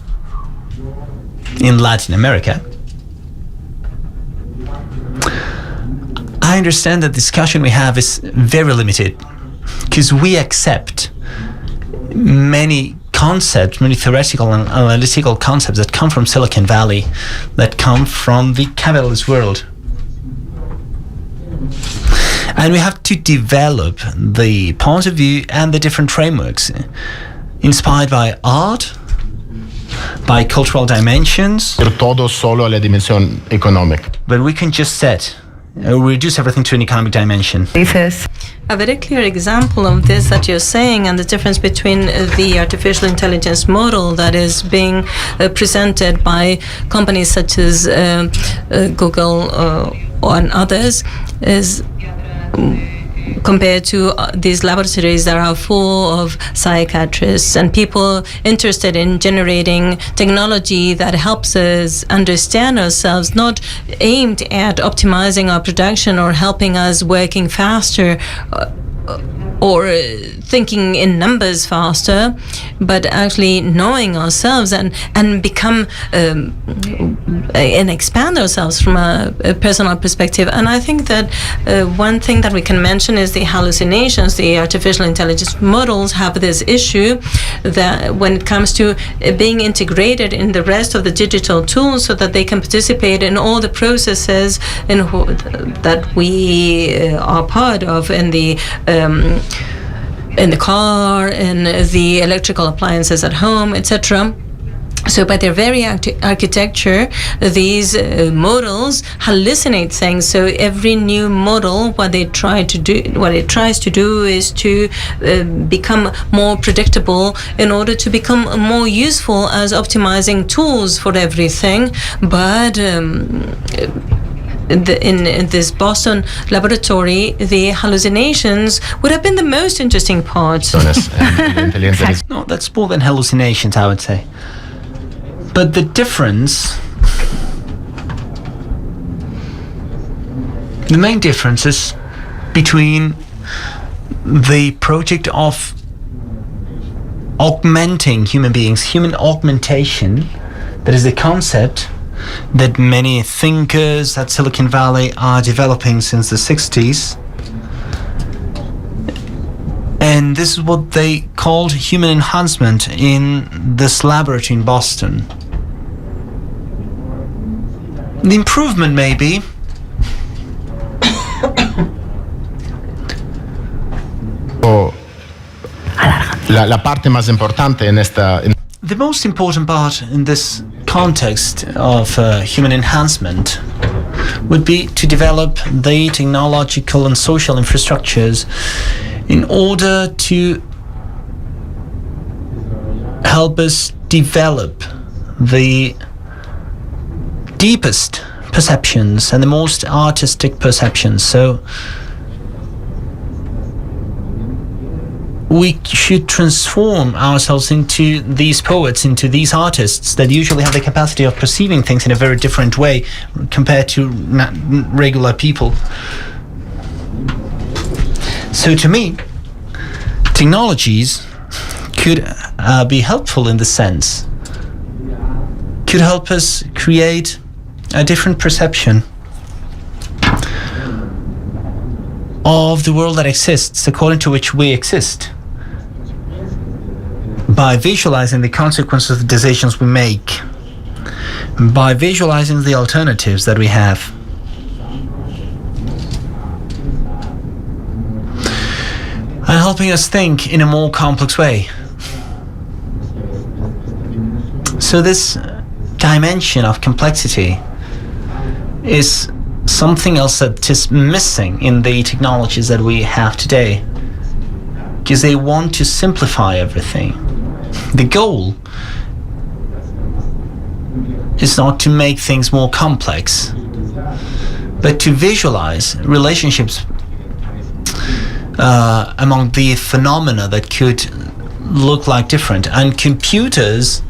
in Latin America, I understand that the discussion we have is very limited, because we accept many concepts, many theoretical and analytical concepts that come from Silicon Valley, that come from the capitalist world. And we have to develop the point of view and the different frameworks inspired by art, by cultural dimensions. Todo solo a la dimensión económica. But we can just reduce everything to an economic dimension. A very clear example of this that you're saying, and the difference between the artificial intelligence model that is being presented by companies such as Google and others, is compared to these laboratories that are full of psychiatrists and people interested in generating technology that helps us understand ourselves, not aimed at optimizing our production or helping us working faster or thinking in numbers faster, but actually knowing ourselves and become and expand ourselves from a personal perspective. And I think that one thing that we can mention is the hallucinations. The artificial intelligence models have this issue that when it comes to being integrated in the rest of the digital tools so that they can participate in all the processes that we are part of in the car, in the electrical appliances at home, etc. So by their very architecture, these models hallucinate things. So every new model, what it tries to do is to become more predictable in order to become more useful as optimizing tools for everything. But in this Boston laboratory, the hallucinations would have been the most interesting part. No, that's more than hallucinations, I would say. But the difference, the main difference is between the project of augmenting human beings, human augmentation, that is the concept that many thinkers at Silicon Valley are developing since the 60s. And this is what they called human enhancement in this laboratory in Boston. The improvement may be la parte más importante en esta. The most important part in this context of human enhancement would be to develop the technological and social infrastructures in order to help us develop the deepest perceptions and the most artistic perceptions. So we should transform ourselves into these poets, into these artists that usually have the capacity of perceiving things in a very different way compared to regular people. So to me, technologies could be helpful in the sense, could help us create a different perception of the world that exists, according to which we exist, by visualizing the consequences of the decisions we make, by visualizing the alternatives that we have. And helping us think in a more complex way. So this dimension of complexity is something else that is missing in the technologies that we have today, because they want to simplify everything. The goal is not to make things more complex, but to visualize relationships among the phenomena that could look like different. And computers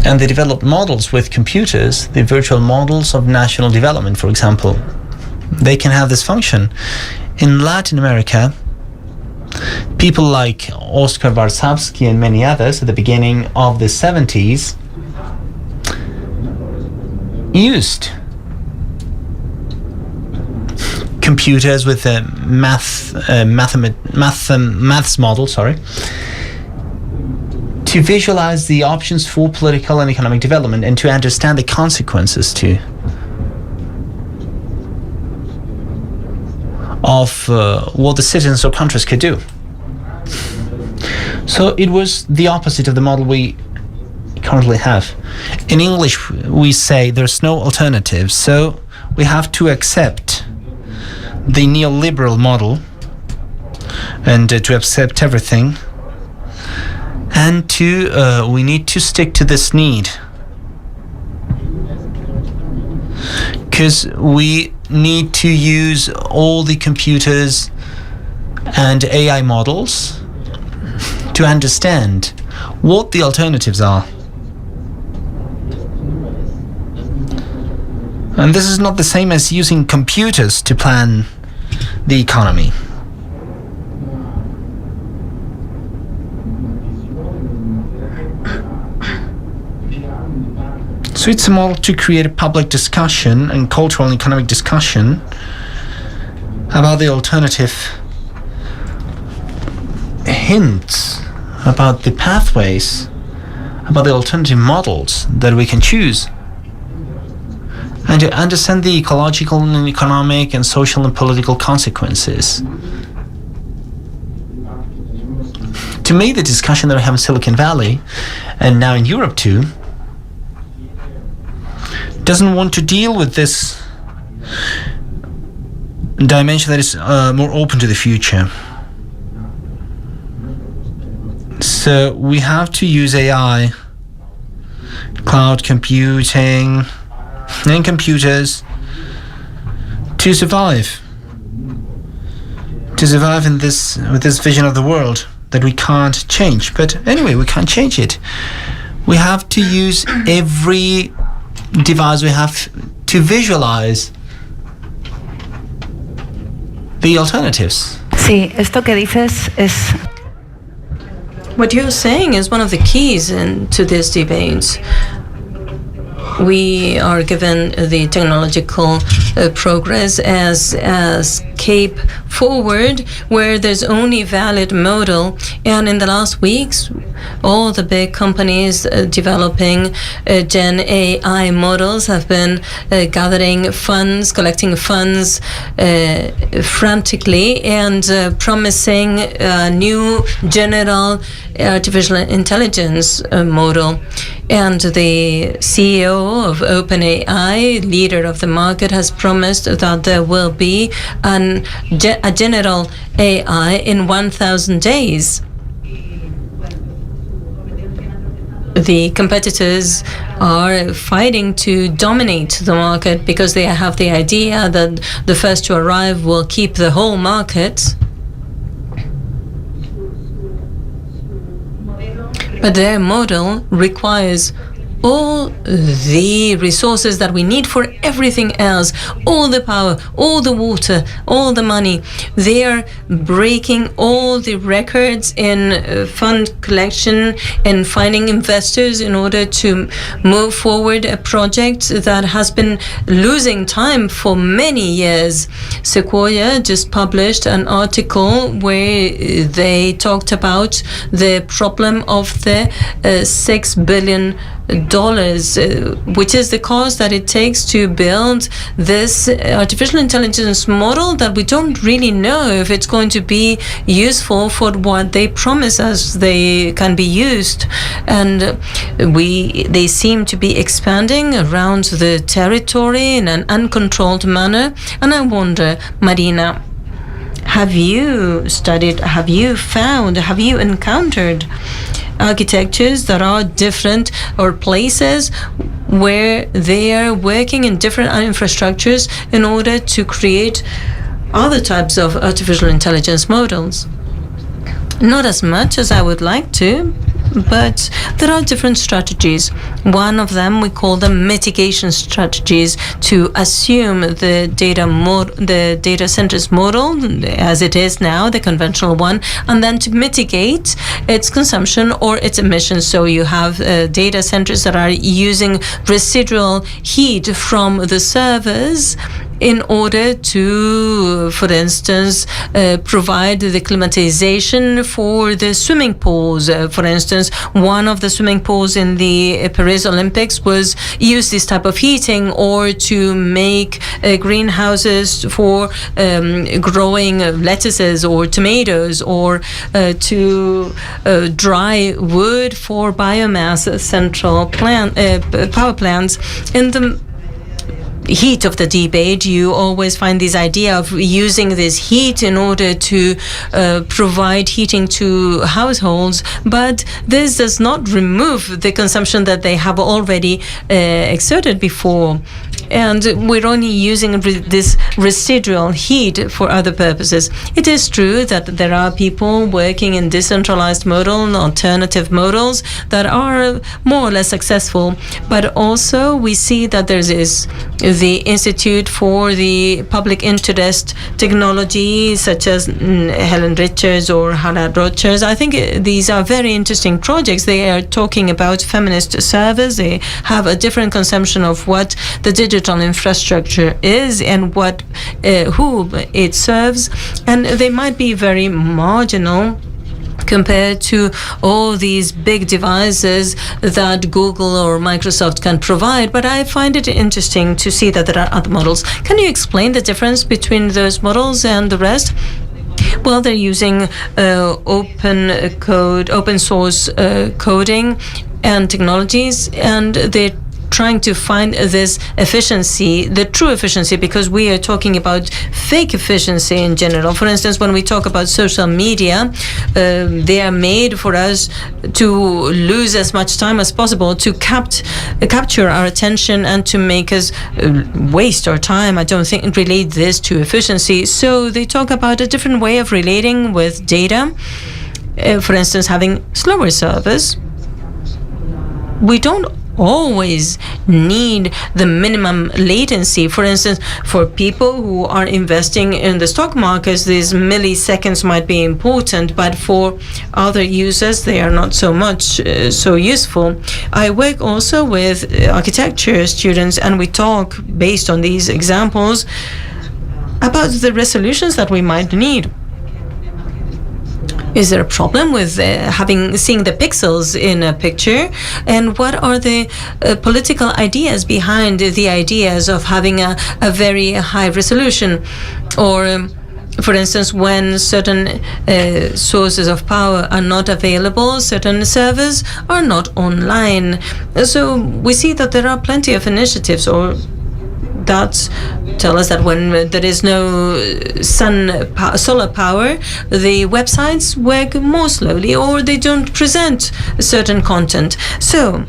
and the developed models with computers, the virtual models of national development, for example, they can have this function. In Latin America, people like Oscar Varsavsky and many others at the beginning of the 70s used computers with a maths model, to visualize the options for political and economic development and to understand the consequences too of what the citizens or countries could do. So it was the opposite of the model we currently have. In English we say there's no alternative, so we have to accept the neoliberal model and to accept everything, and we need to stick to this need, because we need to use all the computers and AI models to understand what the alternatives are. And this is not the same as using computers to plan the economy. So it's a model to create a public discussion and cultural and economic discussion about the alternative hints, about the pathways, about the alternative models that we can choose, and to understand the ecological and economic and social and political consequences. To me, the discussion that we have in Silicon Valley, and now in Europe too, doesn't want to deal with this dimension that is more open to the future. So we have to use AI, cloud computing, and computers to survive in this, with this vision of the world that we can't change. But anyway, we can't change it. We have to use every device we have to visualize the alternatives. Sí, esto que dices es... What you're saying is one of the keys to this debate. We are given the technological progress as escape forward, where there's only valid model. And in the last weeks, all the big companies developing Gen AI models have been gathering funds, collecting funds frantically, and promising a new general artificial intelligence model. And the CEO of OpenAI, leader of the market, has promised that there will be a general AI in 1,000 days. The competitors are fighting to dominate the market because they have the idea that the first to arrive will keep the whole market. But their model requires all the resources that we need for everything else, all the power, all the water, all the money. They are breaking all the records in fund collection and finding investors in order to move forward a project that has been losing time for many years. Sequoia just published an article where they talked about the problem of the $6 billion, which is the cost that it takes to build this artificial intelligence model that we don't really know if it's going to be useful for what they promise us they can be used. And they seem to be expanding around the territory in an uncontrolled manner. And I wonder, Marina, have you studied, have you found, have you encountered architectures that are different, or places where they are working in different infrastructures in order to create other types of artificial intelligence models? Not as much as I would like to, but there are different strategies. One of them, we call them mitigation strategies, to assume the data centers model as it is now, the conventional one, and then to mitigate its consumption or its emissions. So you have data centers that are using residual heat from the servers in order to, for instance, provide the climatization for the swimming pools. For instance, one of the swimming pools in the Paris Olympics used this type of heating, or to make greenhouses for growing lettuces or tomatoes, or to dry wood for biomass central power plants. In the heat of the debate, you always find this idea of using this heat in order to provide heating to households, but this does not remove the consumption that they have already exerted before. And we're only using this residual heat for other purposes. It is true that there are people working in decentralized model, alternative models that are more or less successful, but also we see that there is the Institute for the Public Interest Technology, such as Helen Richards or Hannah Rogers. I think these are very interesting projects. They are talking about feminist servers. They have a different consumption of what the digital infrastructure is and who it serves, and they might be very marginal compared to all these big devices that Google or Microsoft can provide. But I find it interesting to see that there are other models. Can you explain the difference between those models and the rest? Well, they're using open source coding and technologies, and they're trying to find this efficiency, the true efficiency, because we are talking about fake efficiency in general. For instance, when we talk about social media, they are made for us to lose as much time as possible, to capture our attention and to make us waste our time. I don't think relate this to efficiency. So they talk about a different way of relating with data. For instance, having slower servers. We don't always need the minimum latency. For instance, for people who are investing in the stock markets, these milliseconds might be important, but for other users, they are not so much so useful. I work also with architecture students, and we talk based on these examples about the resolutions that we might need. Is there a problem with seeing the pixels in a picture? And what are the political ideas behind the ideas of having a very high resolution? Or, for instance, when certain sources of power are not available, certain servers are not online. So we see that there are plenty of initiatives or that tell us that when there is no solar power, the websites work more slowly, or they don't present certain content. So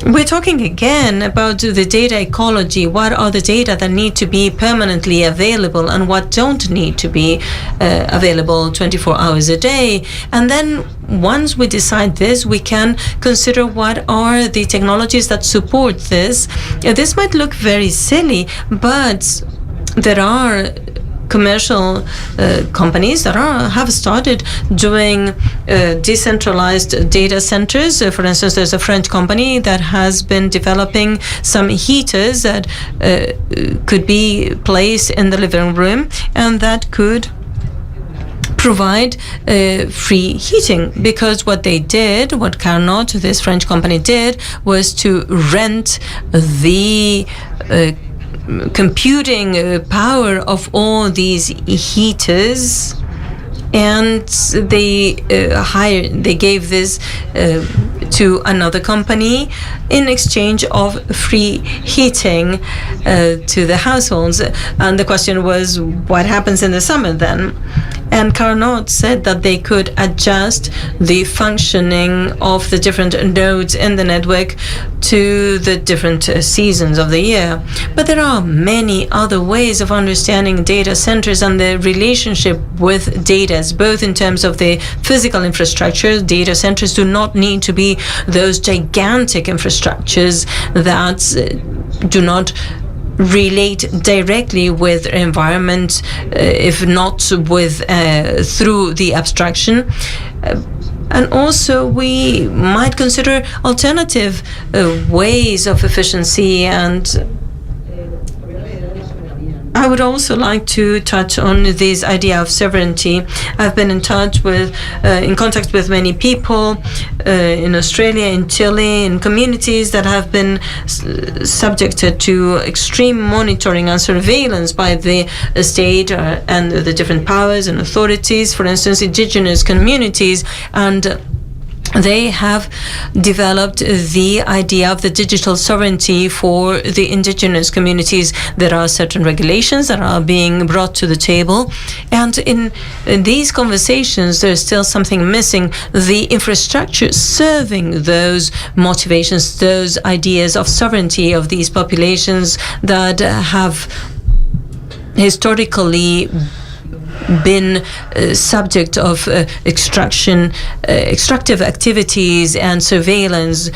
We're talking again about the data ecology. What are the data that need to be permanently available and what don't need to be available 24 hours a day? And then once we decide this, we can consider what are the technologies that support this. This might look very silly, but there are commercial companies that have started doing decentralized data centers. For instance, there's a French company that has been developing some heaters that could be placed in the living room and that could provide free heating, because what they did, what Carnot, this French company, did was to rent the computing power of all these heaters, and they gave this to another company in exchange of free heating to the households. And the question was, what happens in the summer then? And Carnot said that they could adjust the functioning of the different nodes in the network to the different seasons of the year. But there are many other ways of understanding data centers and the relationship with data, both in terms of the physical infrastructure. Data centers do not need to be those gigantic infrastructures that do not relate directly with environment, if not with through the abstraction. And also we might consider alternative ways of efficiency. And I would also like to touch on this idea of sovereignty. I've been in contact with many people in Australia, in Chile, in communities that have been subjected to extreme monitoring and surveillance by the state and the different powers and authorities, for instance, indigenous communities. And they have developed the idea of the digital sovereignty for the indigenous communities. There are certain regulations that are being brought to the table, and in these conversations there's still something missing: the infrastructure serving those motivations, those ideas of sovereignty of these populations that have historically been subject of extractive activities and surveillance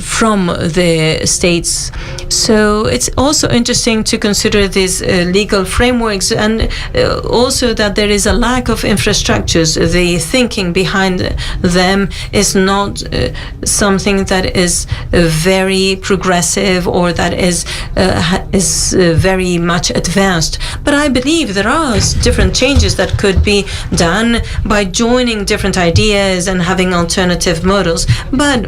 from the states. So it's also interesting to consider these legal frameworks, and also that there is a lack of infrastructures. The thinking behind them is not something that is very progressive or that is very much advanced. But I believe there are different changes that could be done by joining different ideas and having alternative models. But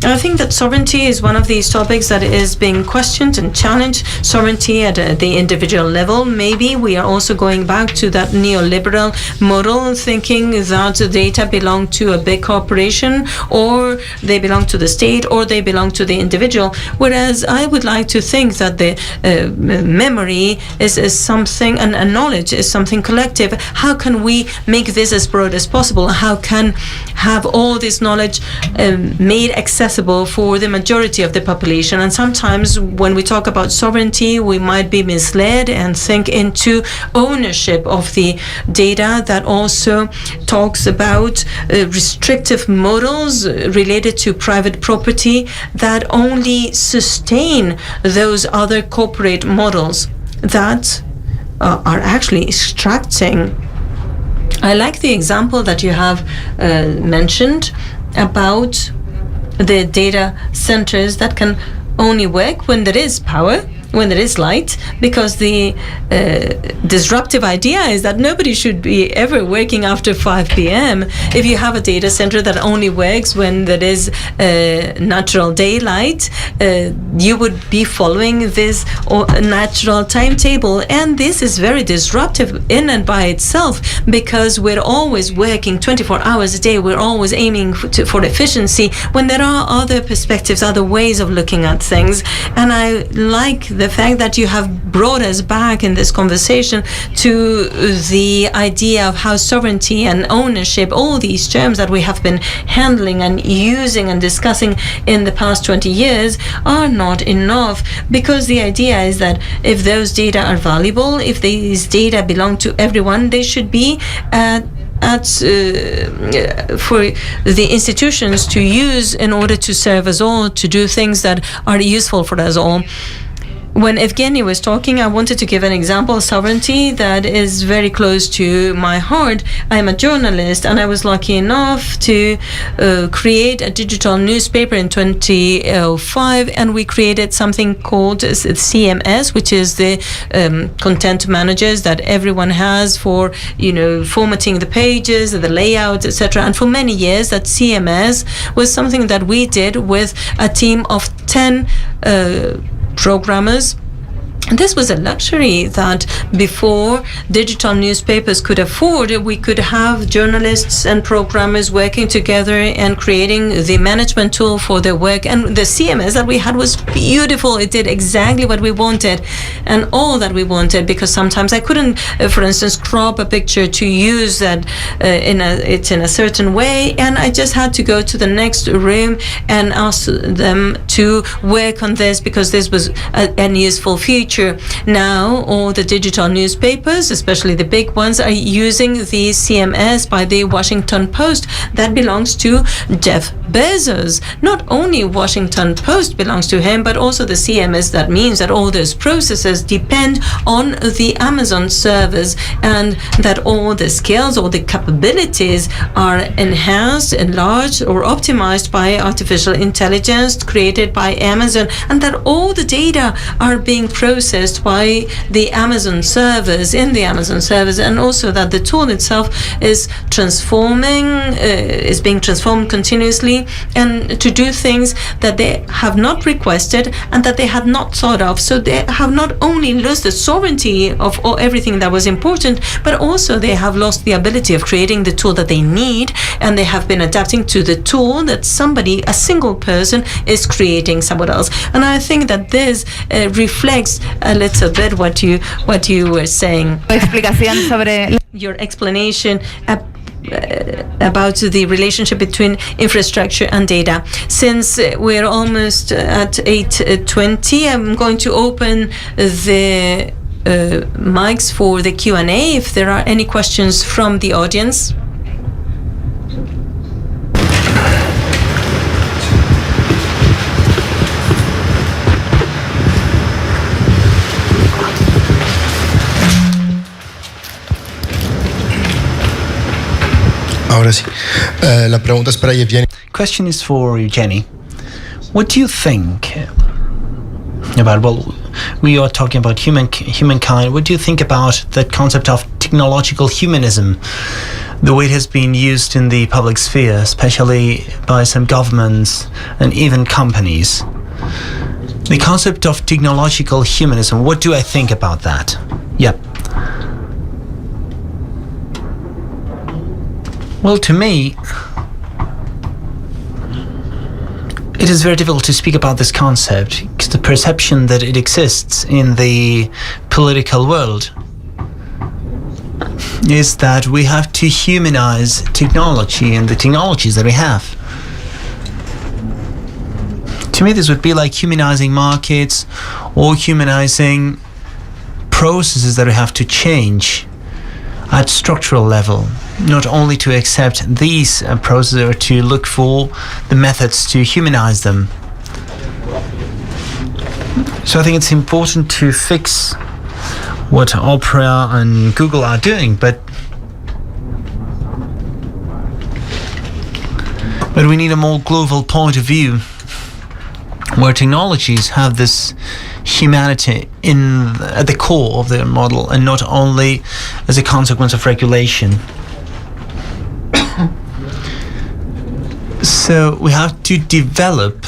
I think that sovereignty is one of these topics that is being questioned and challenged. Sovereignty at the individual level. Maybe we are also going back to that neoliberal model, thinking that the data belong to a big corporation, or they belong to the state, or they belong to the individual. Whereas I would like to think that the memory is something, and knowledge is something collective. How can we make this as broad as possible? How can have all this knowledge made accessible for the majority of the population? And sometimes when we talk about sovereignty, we might be misled and think into ownership of the data. That also talks about restrictive models related to private property that only sustain those other corporate models that are actually extracting. I like the example that you have mentioned about the data centers that can only work when there is power, when there is light, because the disruptive idea is that nobody should be ever working after 5 p.m. If you have a data center that only works when there is natural daylight, you would be following this natural timetable. And this is very disruptive in and by itself, because we're always working 24 hours a day. We're always aiming for efficiency when there are other perspectives, other ways of looking at things. And I like the fact that you have brought us back in this conversation to the idea of how sovereignty and ownership, all these terms that we have been handling and using and discussing in the past 20 years, are not enough, because the idea is that if those data are valuable, if these data belong to everyone, they should be for the institutions to use in order to serve us all, to do things that are useful for us all. When Evgeny was talking, I wanted to give an example of sovereignty that is very close to my heart. I am a journalist, and I was lucky enough to create a digital newspaper in 2005, and we created something called CMS, which is the content managers that everyone has for, formatting the pages, the layouts, etc. And for many years, that CMS was something that we did with a team of 10 programmers. This was a luxury that before digital newspapers could afford. We could have journalists and programmers working together and creating the management tool for their work. And the CMS that we had was beautiful. It did exactly what we wanted and all that we wanted, because sometimes I couldn't, for instance, crop a picture to use that in a certain way, and I just had to go to the next room and ask them to work on this, because this was an useful feature. Now all the digital newspapers, especially the big ones, are using the CMS by the Washington Post that belongs to Jeff Bezos. Not only Washington Post belongs to him, but also the CMS. That means that all those processes depend on the Amazon servers, and that all the skills or the capabilities are enhanced, enlarged, or optimized by artificial intelligence created by Amazon, and that all the data are being processed by the Amazon servers, in the Amazon servers, and also that the tool itself is being transformed continuously, and to do things that they have not requested and that they had not thought of. So they have not only lost the sovereignty of everything that was important, but also they have lost the ability of creating the tool that they need, and they have been adapting to the tool that somebody, a single person, is creating somewhere else. And I think that this reflects a little bit what you were saying. Your explanation about the relationship between infrastructure and data. Since we're almost at 8:20, I'm going to open the mics for the Q&A if there are any questions from the audience. Ahora sí. La pregunta es para Evgeny. Question is for Evgeny. What do you think about, well, we are talking about humankind. What do you think about that concept of technological humanism, the way it has been used in the public sphere, especially by some governments and even companies? The concept of technological humanism, what do I think about that? Yep. Well, to me, it is very difficult to speak about this concept, because the perception that it exists in the political world is that we have to humanize technology and the technologies that we have. To me, this would be like humanizing markets or humanizing processes that we have to change at structural level, not only to accept these processes or to look for the methods to humanize them. So I think it's important to fix what Opera and Google are doing, but we need a more global point of view where technologies have this humanity at the core of their model, and not only as a consequence of regulation. So we have to develop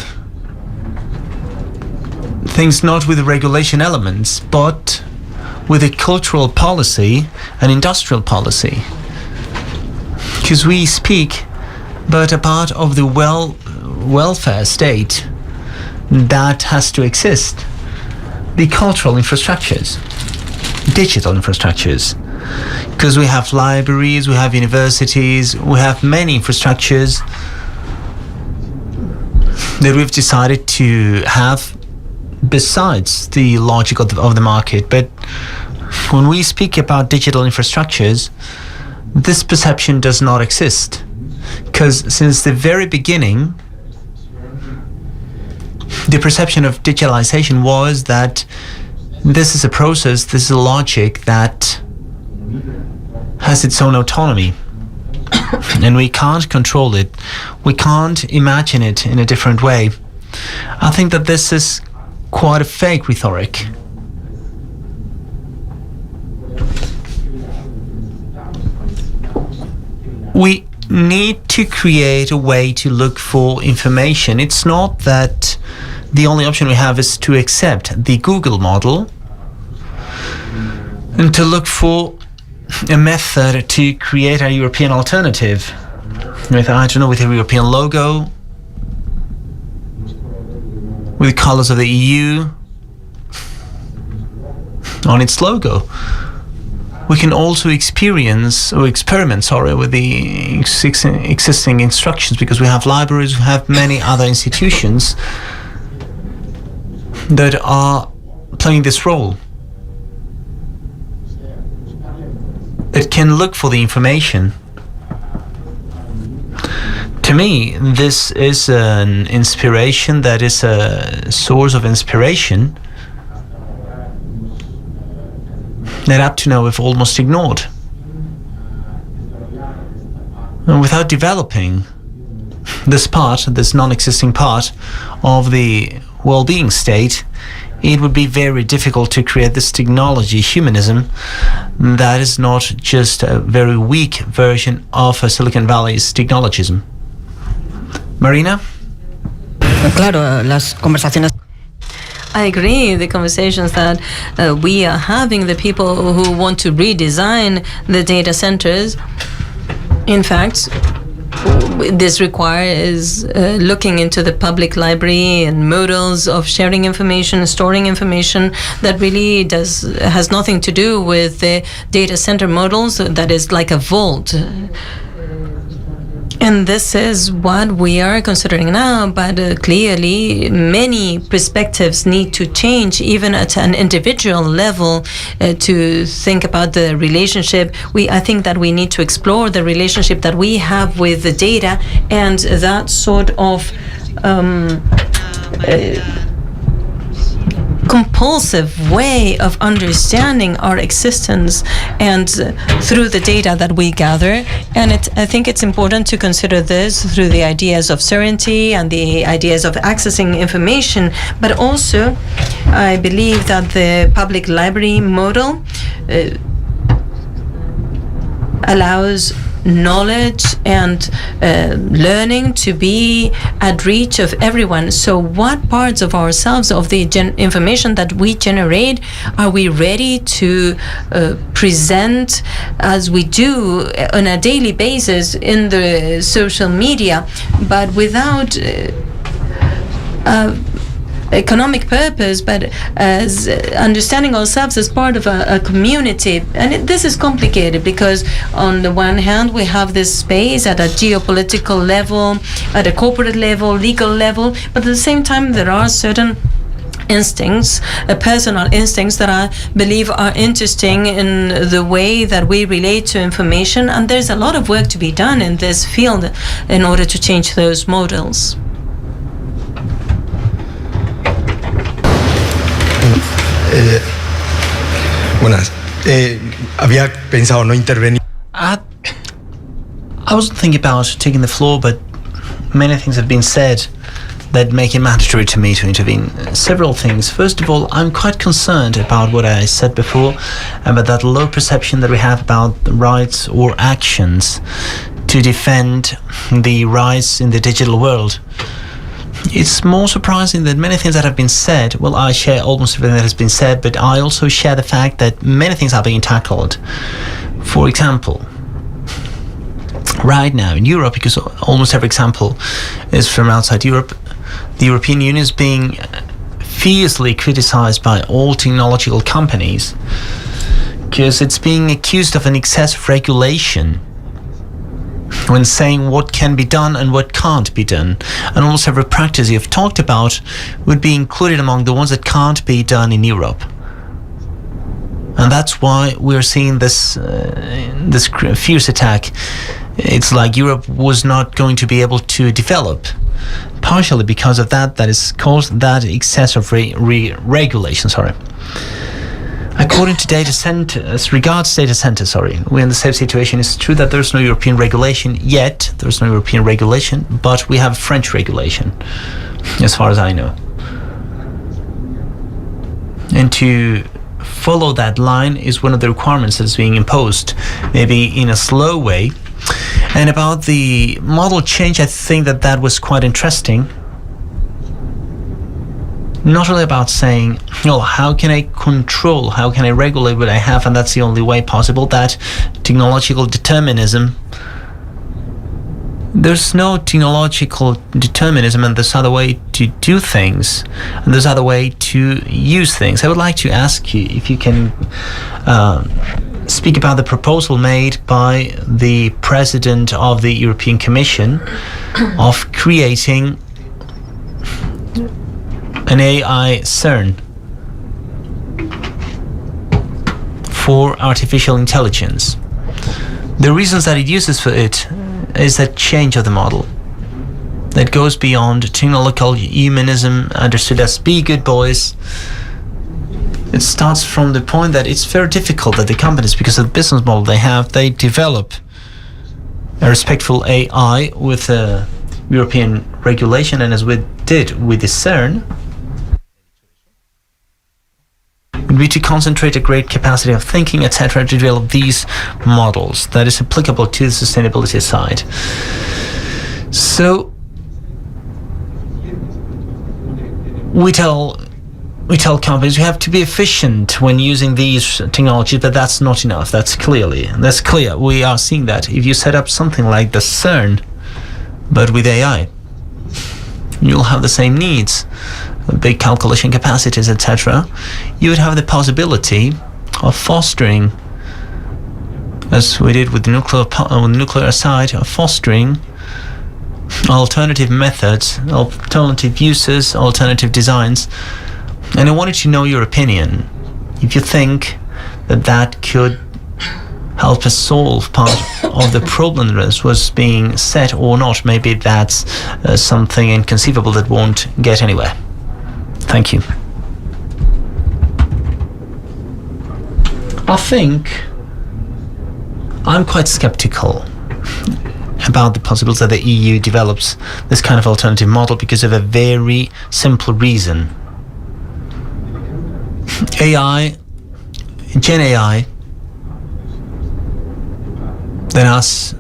things not with the regulation elements, but with a cultural policy and industrial policy. Because we speak about a part of the welfare state that has to exist. the cultural infrastructures, digital infrastructures, because we have libraries, we have universities, we have many infrastructures that we've decided to have besides the logic of the market. But when we speak about digital infrastructures, this perception does not exist, because since the very beginning, the perception of digitalization was that this is a process, this is a logic that has its own autonomy, and we can't control it, we can't imagine it in a different way. I think that this is quite a fake rhetoric. We need to create a way to look for information. It's not that the only option we have is to accept the Google model and to look for a method to create a European alternative with, I don't know, with a European logo, with the colors of the EU on its logo. We can also experiment with the existing instructions, because we have libraries, we have many other institutions that are playing this role. It can look for the information. To me, this is an inspiration that is a source of inspiration that up to now we've almost ignored. And without developing this part, this non-existing part of the well-being state, it would be very difficult to create this technology, humanism, that is not just a very weak version of Silicon Valley's technologism. Marina? Claro, las conversaciones. I agree. The conversations that we are having, the people who want to redesign the data centers, in fact, this requires looking into the public library and models of sharing information, storing information that really has nothing to do with the data center models that is like a vault. And this is what we are considering now, but clearly many perspectives need to change, even at an individual level, to think about the relationship. I think that we need to explore the relationship that we have with the data and that sort of compulsive way of understanding our existence and through the data that we gather. And I think it's important to consider this through the ideas of sovereignty and the ideas of accessing information. But also, I believe that the public library model allows knowledge and learning to be at reach of everyone. So what parts of ourselves, of the information that we generate, are we ready to present as we do on a daily basis in the social media, but without economic purpose, but as understanding ourselves as part of a community. And this is complicated because on the one hand we have this space at a geopolitical level, at a corporate level, legal level, but at the same time there are certain instincts, personal instincts that I believe are interesting in the way that we relate to information, and there's a lot of work to be done in this field in order to change those models. Buenas. Había pensado no intervenir. I wasn't thinking about taking the floor, but many things have been said that make it mandatory to me to intervene. Several things. First of all, I'm quite concerned about what I said before, about that low perception that we have about rights or actions to defend the rights in the digital world. It's more surprising that many things that have been said, well, I share almost everything that has been said, but I also share the fact that many things are being tackled. For example, right now in Europe, because almost every example is from outside Europe, the European Union is being fiercely criticized by all technological companies because it's being accused of an excessive regulation when saying what can be done and what can't be done. And almost every practice you've talked about would be included among the ones that can't be done in Europe. And that's why we're seeing this fierce attack. It's like Europe was not going to be able to develop, partially because of that is caused that excessive regulation. According to data centers, regards data centers, we're in the same situation. It's true that there's no European regulation yet. There's no European regulation, but we have French regulation, as far as I know. And to follow that line is one of the requirements that's being imposed, maybe in a slow way. And about the model change, I think that was quite interesting. Not really about saying, how can I control, how can I regulate what I have, and that's the only way possible. That technological determinism, there's no technological determinism, and there's other way to do things, and there's other way to use things. I would like to ask you if you can speak about the proposal made by the President of the European Commission of creating an AI CERN for artificial intelligence. The reasons that it uses for it is that change of the model that goes beyond technological humanism, understood as be good boys. It starts from the point that it's very difficult that the companies, because of the business model they have, they develop a respectful AI with a European regulation, and as we did with the CERN, would be to concentrate a great capacity of thinking, etc., to develop these models that is applicable to the sustainability side. So we tell companies you have to be efficient when using these technologies, but that's not enough. That's clear. We are seeing that if you set up something like the CERN, but with AI, you'll have the same needs, big calculation capacities, etc. You would have the possibility of fostering, as we did with the nuclear side, of fostering alternative methods, alternative uses, alternative designs. And I wanted to know your opinion. If you think that could help us solve part of the problem that was being set or not, maybe that's something inconceivable that won't get anywhere. Thank you. I think I'm quite skeptical about the possibility that the EU develops this kind of alternative model because of a very simple reason. AI, Gen AI, that has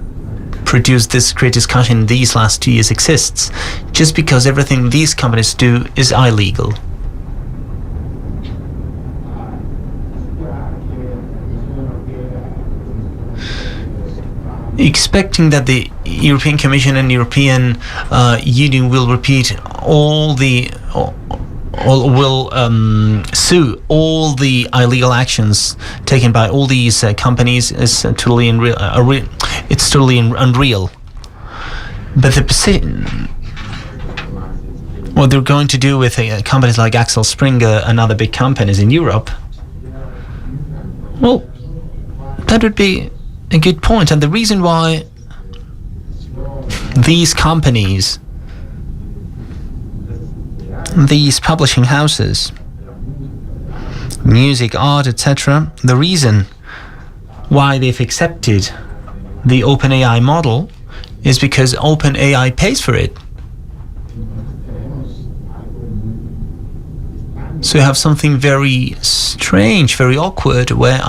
produced this great discussion in these last 2 years exists just because everything these companies do is illegal. Expecting that the European Commission and European Union will repeat sue all the illegal actions taken by all these companies is totally unreal. It's totally unreal. But what they're going to do with companies like Axel Springer and other big companies in Europe, well, that would be a good point. And the reason why these companies, these publishing houses, music, art, etc., the reason why they've accepted the OpenAI model is because OpenAI pays for it. So you have something very strange, very awkward, where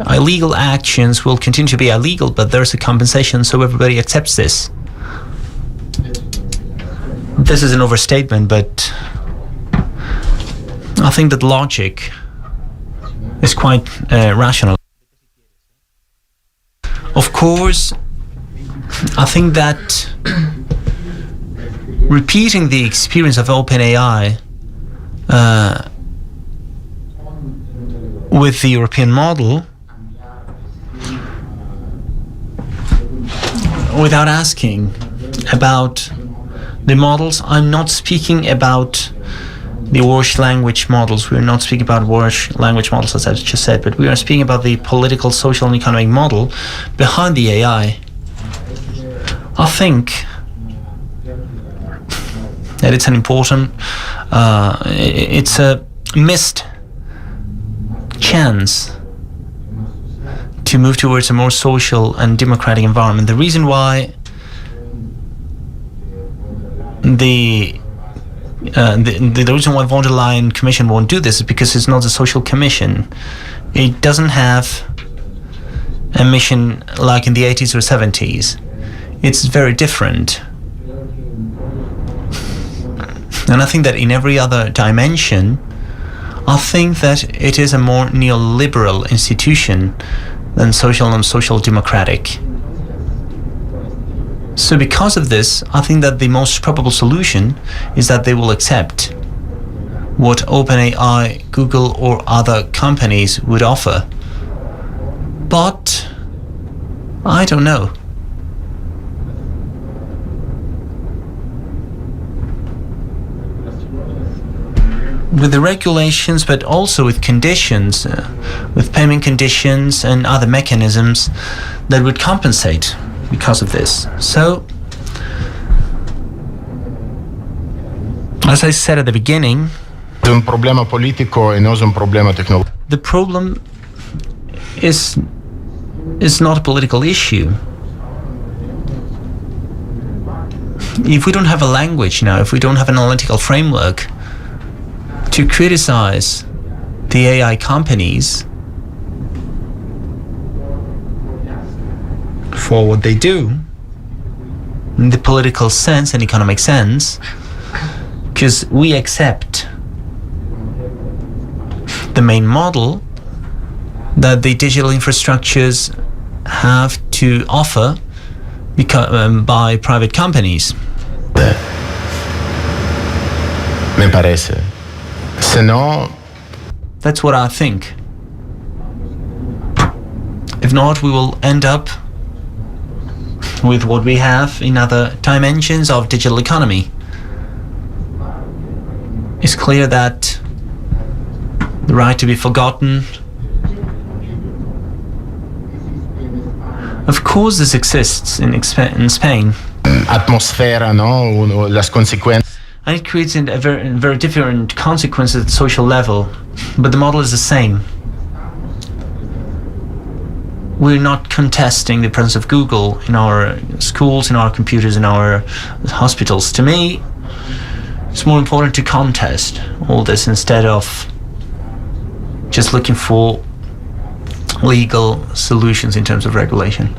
illegal actions will continue to be illegal, but there's a compensation, so everybody accepts this. This is an overstatement, but I think that logic is quite rational. Of course, I think that repeating the experience of OpenAI with the European model without asking about the models. I'm not speaking about the Welsh language models. We're not speaking about Welsh language models, as I just said, but we are speaking about the political, social, and economic model behind the AI. I think that it's an important, it's a missed chance to move towards a more social and democratic environment. The reason why the reason why von der Leyen Commission won't do this is because it's not a social commission. It doesn't have a mission like in the 80s or 70s. It's very different. And I think that in every other dimension, I think that it is a more neoliberal institution than social and social democratic. So because of this, I think that the most probable solution is that they will accept what OpenAI, Google, or other companies would offer. But I don't know. With the regulations, but also with conditions, with payment conditions and other mechanisms that would compensate because of this. So, as I said at the beginning, è un problema politico e non è un problema tecnologico. the problem is not a political issue. If we don't have a language now, if we don't have an analytical framework to criticize the AI companies for what they do in the political sense and economic sense, because we accept the main model that the digital infrastructures have to offer by private companies. Me parece. Se no, that's what I think. If not, we will end up with what we have in other dimensions of digital economy. It's clear that the right to be forgotten, of course, this exists in Spain. atmosfera, no? Las consecuencias. And it creates a very different consequences at the social level, but the model is the same. We're not contesting the presence of Google in our schools, in our computers, in our hospitals. To me, it's more important to contest all this instead of just looking for legal solutions in terms of regulation.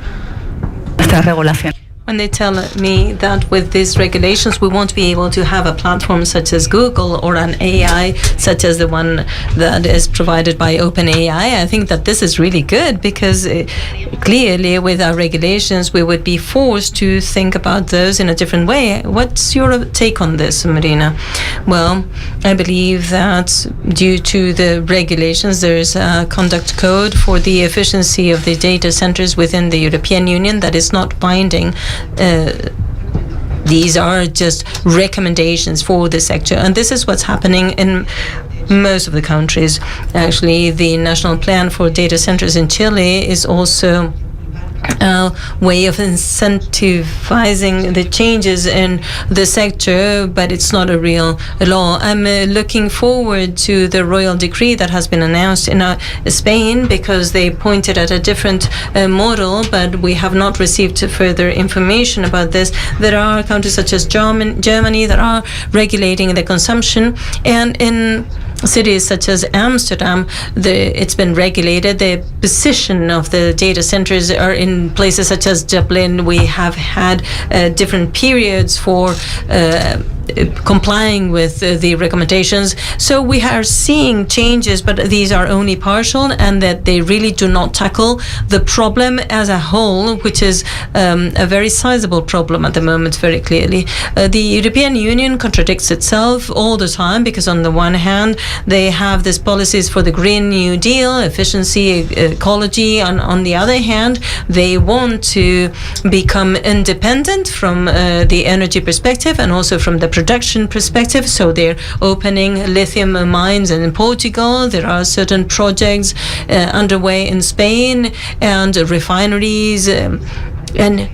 Esta regulación. When they tell me that with these regulations we won't be able to have a platform such as Google or an AI such as the one that is provided by OpenAI, I think that this is really good, because clearly with our regulations we would be forced to think about those in a different way. What's your take on this, Marina? Well, I believe that due to the regulations there is a conduct code for the efficiency of the data centers within the European Union that is not binding. These are just recommendations for the sector, and this is what's happening in most of the countries. Actually, the national plan for data centers in Chile is also a way of incentivizing the changes in the sector, but it's not a real law. I'm looking forward to the royal decree that has been announced in Spain, because they pointed at a different model, but we have not received further information about this. There are countries such as Germany that are regulating the consumption, and in cities such as Amsterdam, it's been regulated. The position of the data centers are in places such as Dublin. We have had different periods for complying with the recommendations. So we are seeing changes, but these are only partial, and that they really do not tackle the problem as a whole, which is a very sizable problem at the moment, very clearly. The European Union contradicts itself all the time, because on the one hand, they have these policies for the Green New Deal, efficiency, ecology, and on the other hand, they want to become independent from the energy perspective and also from the production perspective. So they're opening lithium mines in Portugal. There are certain projects underway in Spain and refineries, and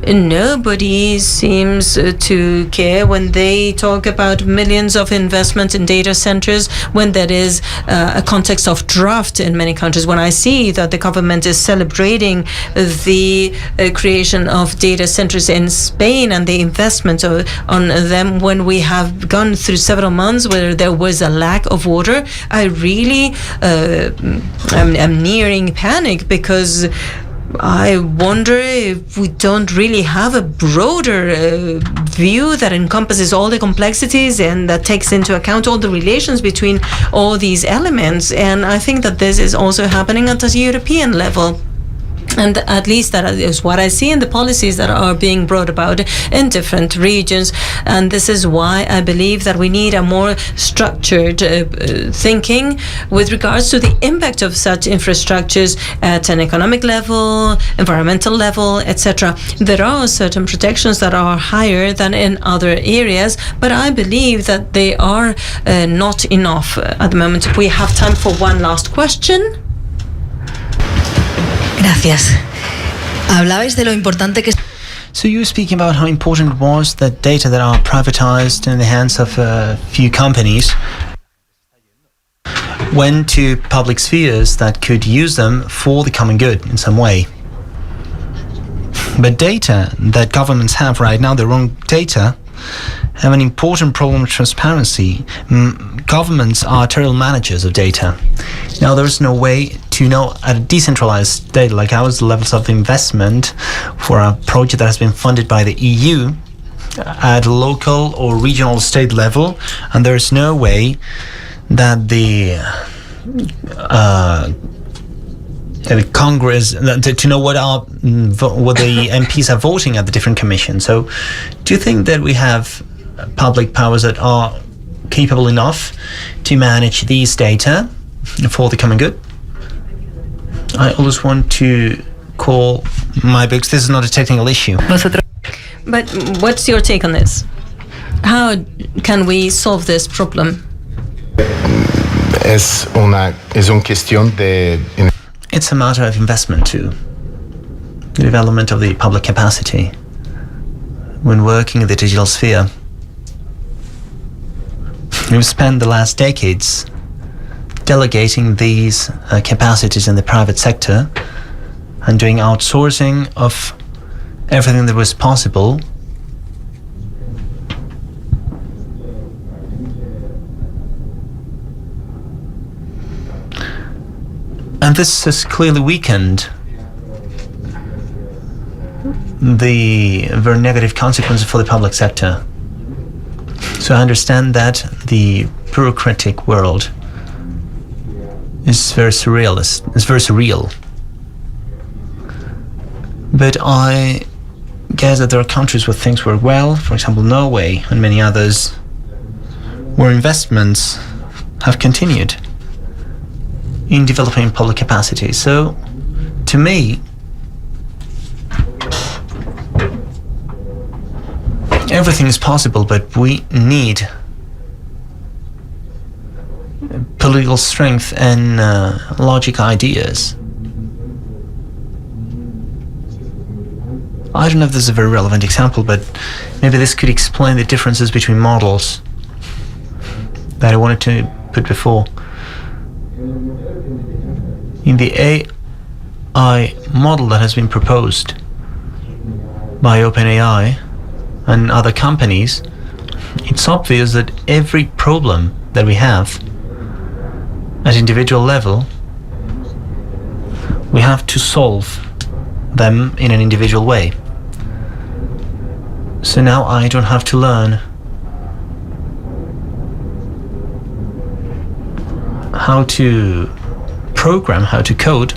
nobody seems to care when they talk about millions of investment in data centers, when there is a context of drought in many countries. When I see that the government is celebrating the creation of data centers in Spain and the investment on them, when we have gone through several months where there was a lack of water, I really am nearing panic, because I wonder if we don't really have a broader view that encompasses all the complexities and that takes into account all the relations between all these elements. And I think that this is also happening at the European level. And at least that is what I see in the policies that are being brought about in different regions. And this is why I believe that we need a more structured thinking with regards to the impact of such infrastructures at an economic level, environmental level, etc. There are certain protections that are higher than in other areas, but I believe that they are not enough at the moment. We have time for one last question. Gracias. Hablabais de lo importante que... So you were speaking about how important it was that data that are privatized in the hands of a few companies went to public spheres that could use them for the common good in some way. But data that governments have right now, their own data, have an important problem with transparency. Governments are terrible managers of data. Now, there's no way to know at a decentralized data like ours the levels of investment for a project that has been funded by the EU at local or regional state level, and there's no way that the Congress to know what the MPs are voting at the different commissions. So, do you think that we have public powers that are capable enough to manage these data for the common good? I always want to call my books. This is not a technical issue. But what's your take on this? How can we solve this problem? Es una cuestión de... It's a matter of investment too. The development of the public capacity when working in the digital sphere. We've spent the last decades delegating these capacities in the private sector and doing outsourcing of everything that was possible. And this has clearly weakened the very negative consequences for the public sector. So I understand that the bureaucratic world is very surrealist. It's very surreal. But I guess that there are countries where things work well, for example Norway and many others, where investments have continued in developing public capacity. So, to me, everything is possible, but we need political strength and logic ideas. I don't know if this is a very relevant example, but maybe this could explain the differences between models that I wanted to put before. In the AI model that has been proposed by OpenAI and other companies, it's obvious that every problem that we have at individual level, we have to solve them in an individual way. So now I don't have to learn how to program, how to code,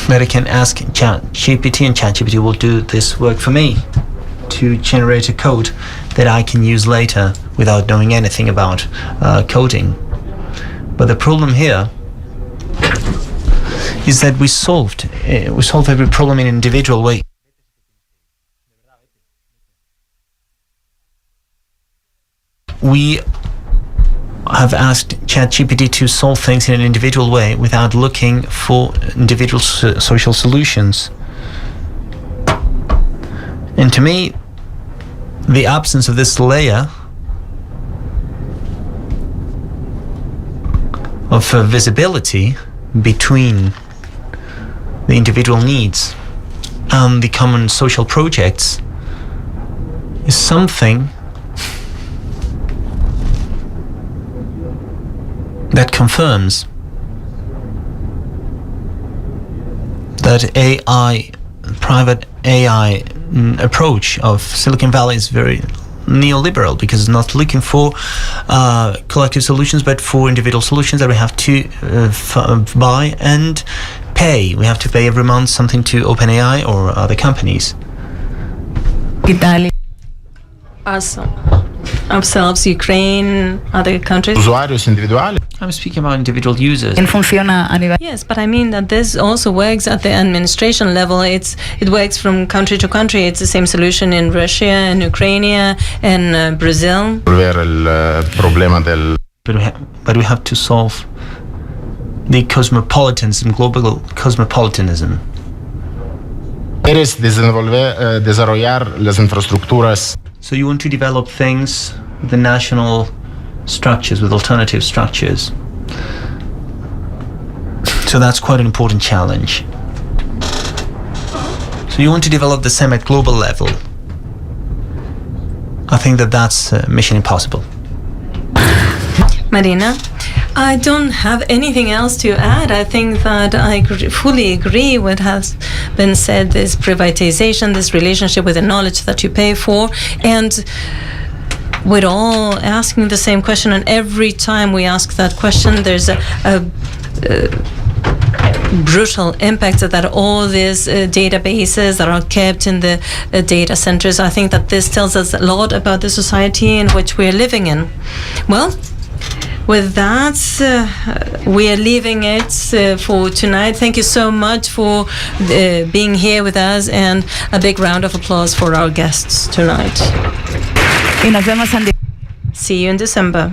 that I can ask ChatGPT, and ChatGPT will do this work for me to generate a code that I can use later without knowing anything about coding. But the problem here is that we solve every problem in an individual way. We have asked ChatGPT to solve things in an individual way without looking for individual social solutions. And to me, the absence of this layer of visibility between the individual needs and the common social projects is something that confirms that private AI approach of Silicon Valley is very neoliberal, because it's not looking for collective solutions, but for individual solutions that we have to buy and pay. We have to pay every month something to OpenAI or other companies. Ourselves, Ukraine, other countries. Usuarios individuales. I'm speaking about individual users. Yes, but I mean that this also works at the administration level. It works from country to country. It's the same solution in Russia, in Ukraine, and Brazil. But we have to solve the cosmopolitanism, global cosmopolitanism. Desarrollar las infraestructuras. So you want to develop things, the national structures with alternative structures. So that's quite an important challenge. So you want to develop the same at global level. I think that's mission impossible. Marina, I don't have anything else to add. I think that I fully agree with what has been said, this privatization, this relationship with the knowledge that you pay for, and we're all asking the same question, and every time we ask that question, there's a brutal impact that all these databases that are kept in the data centers. I think that this tells us a lot about the society in which we're living in. Well, with that, we are leaving it for tonight. Thank you so much for being here with us, and a big round of applause for our guests tonight. See you in December.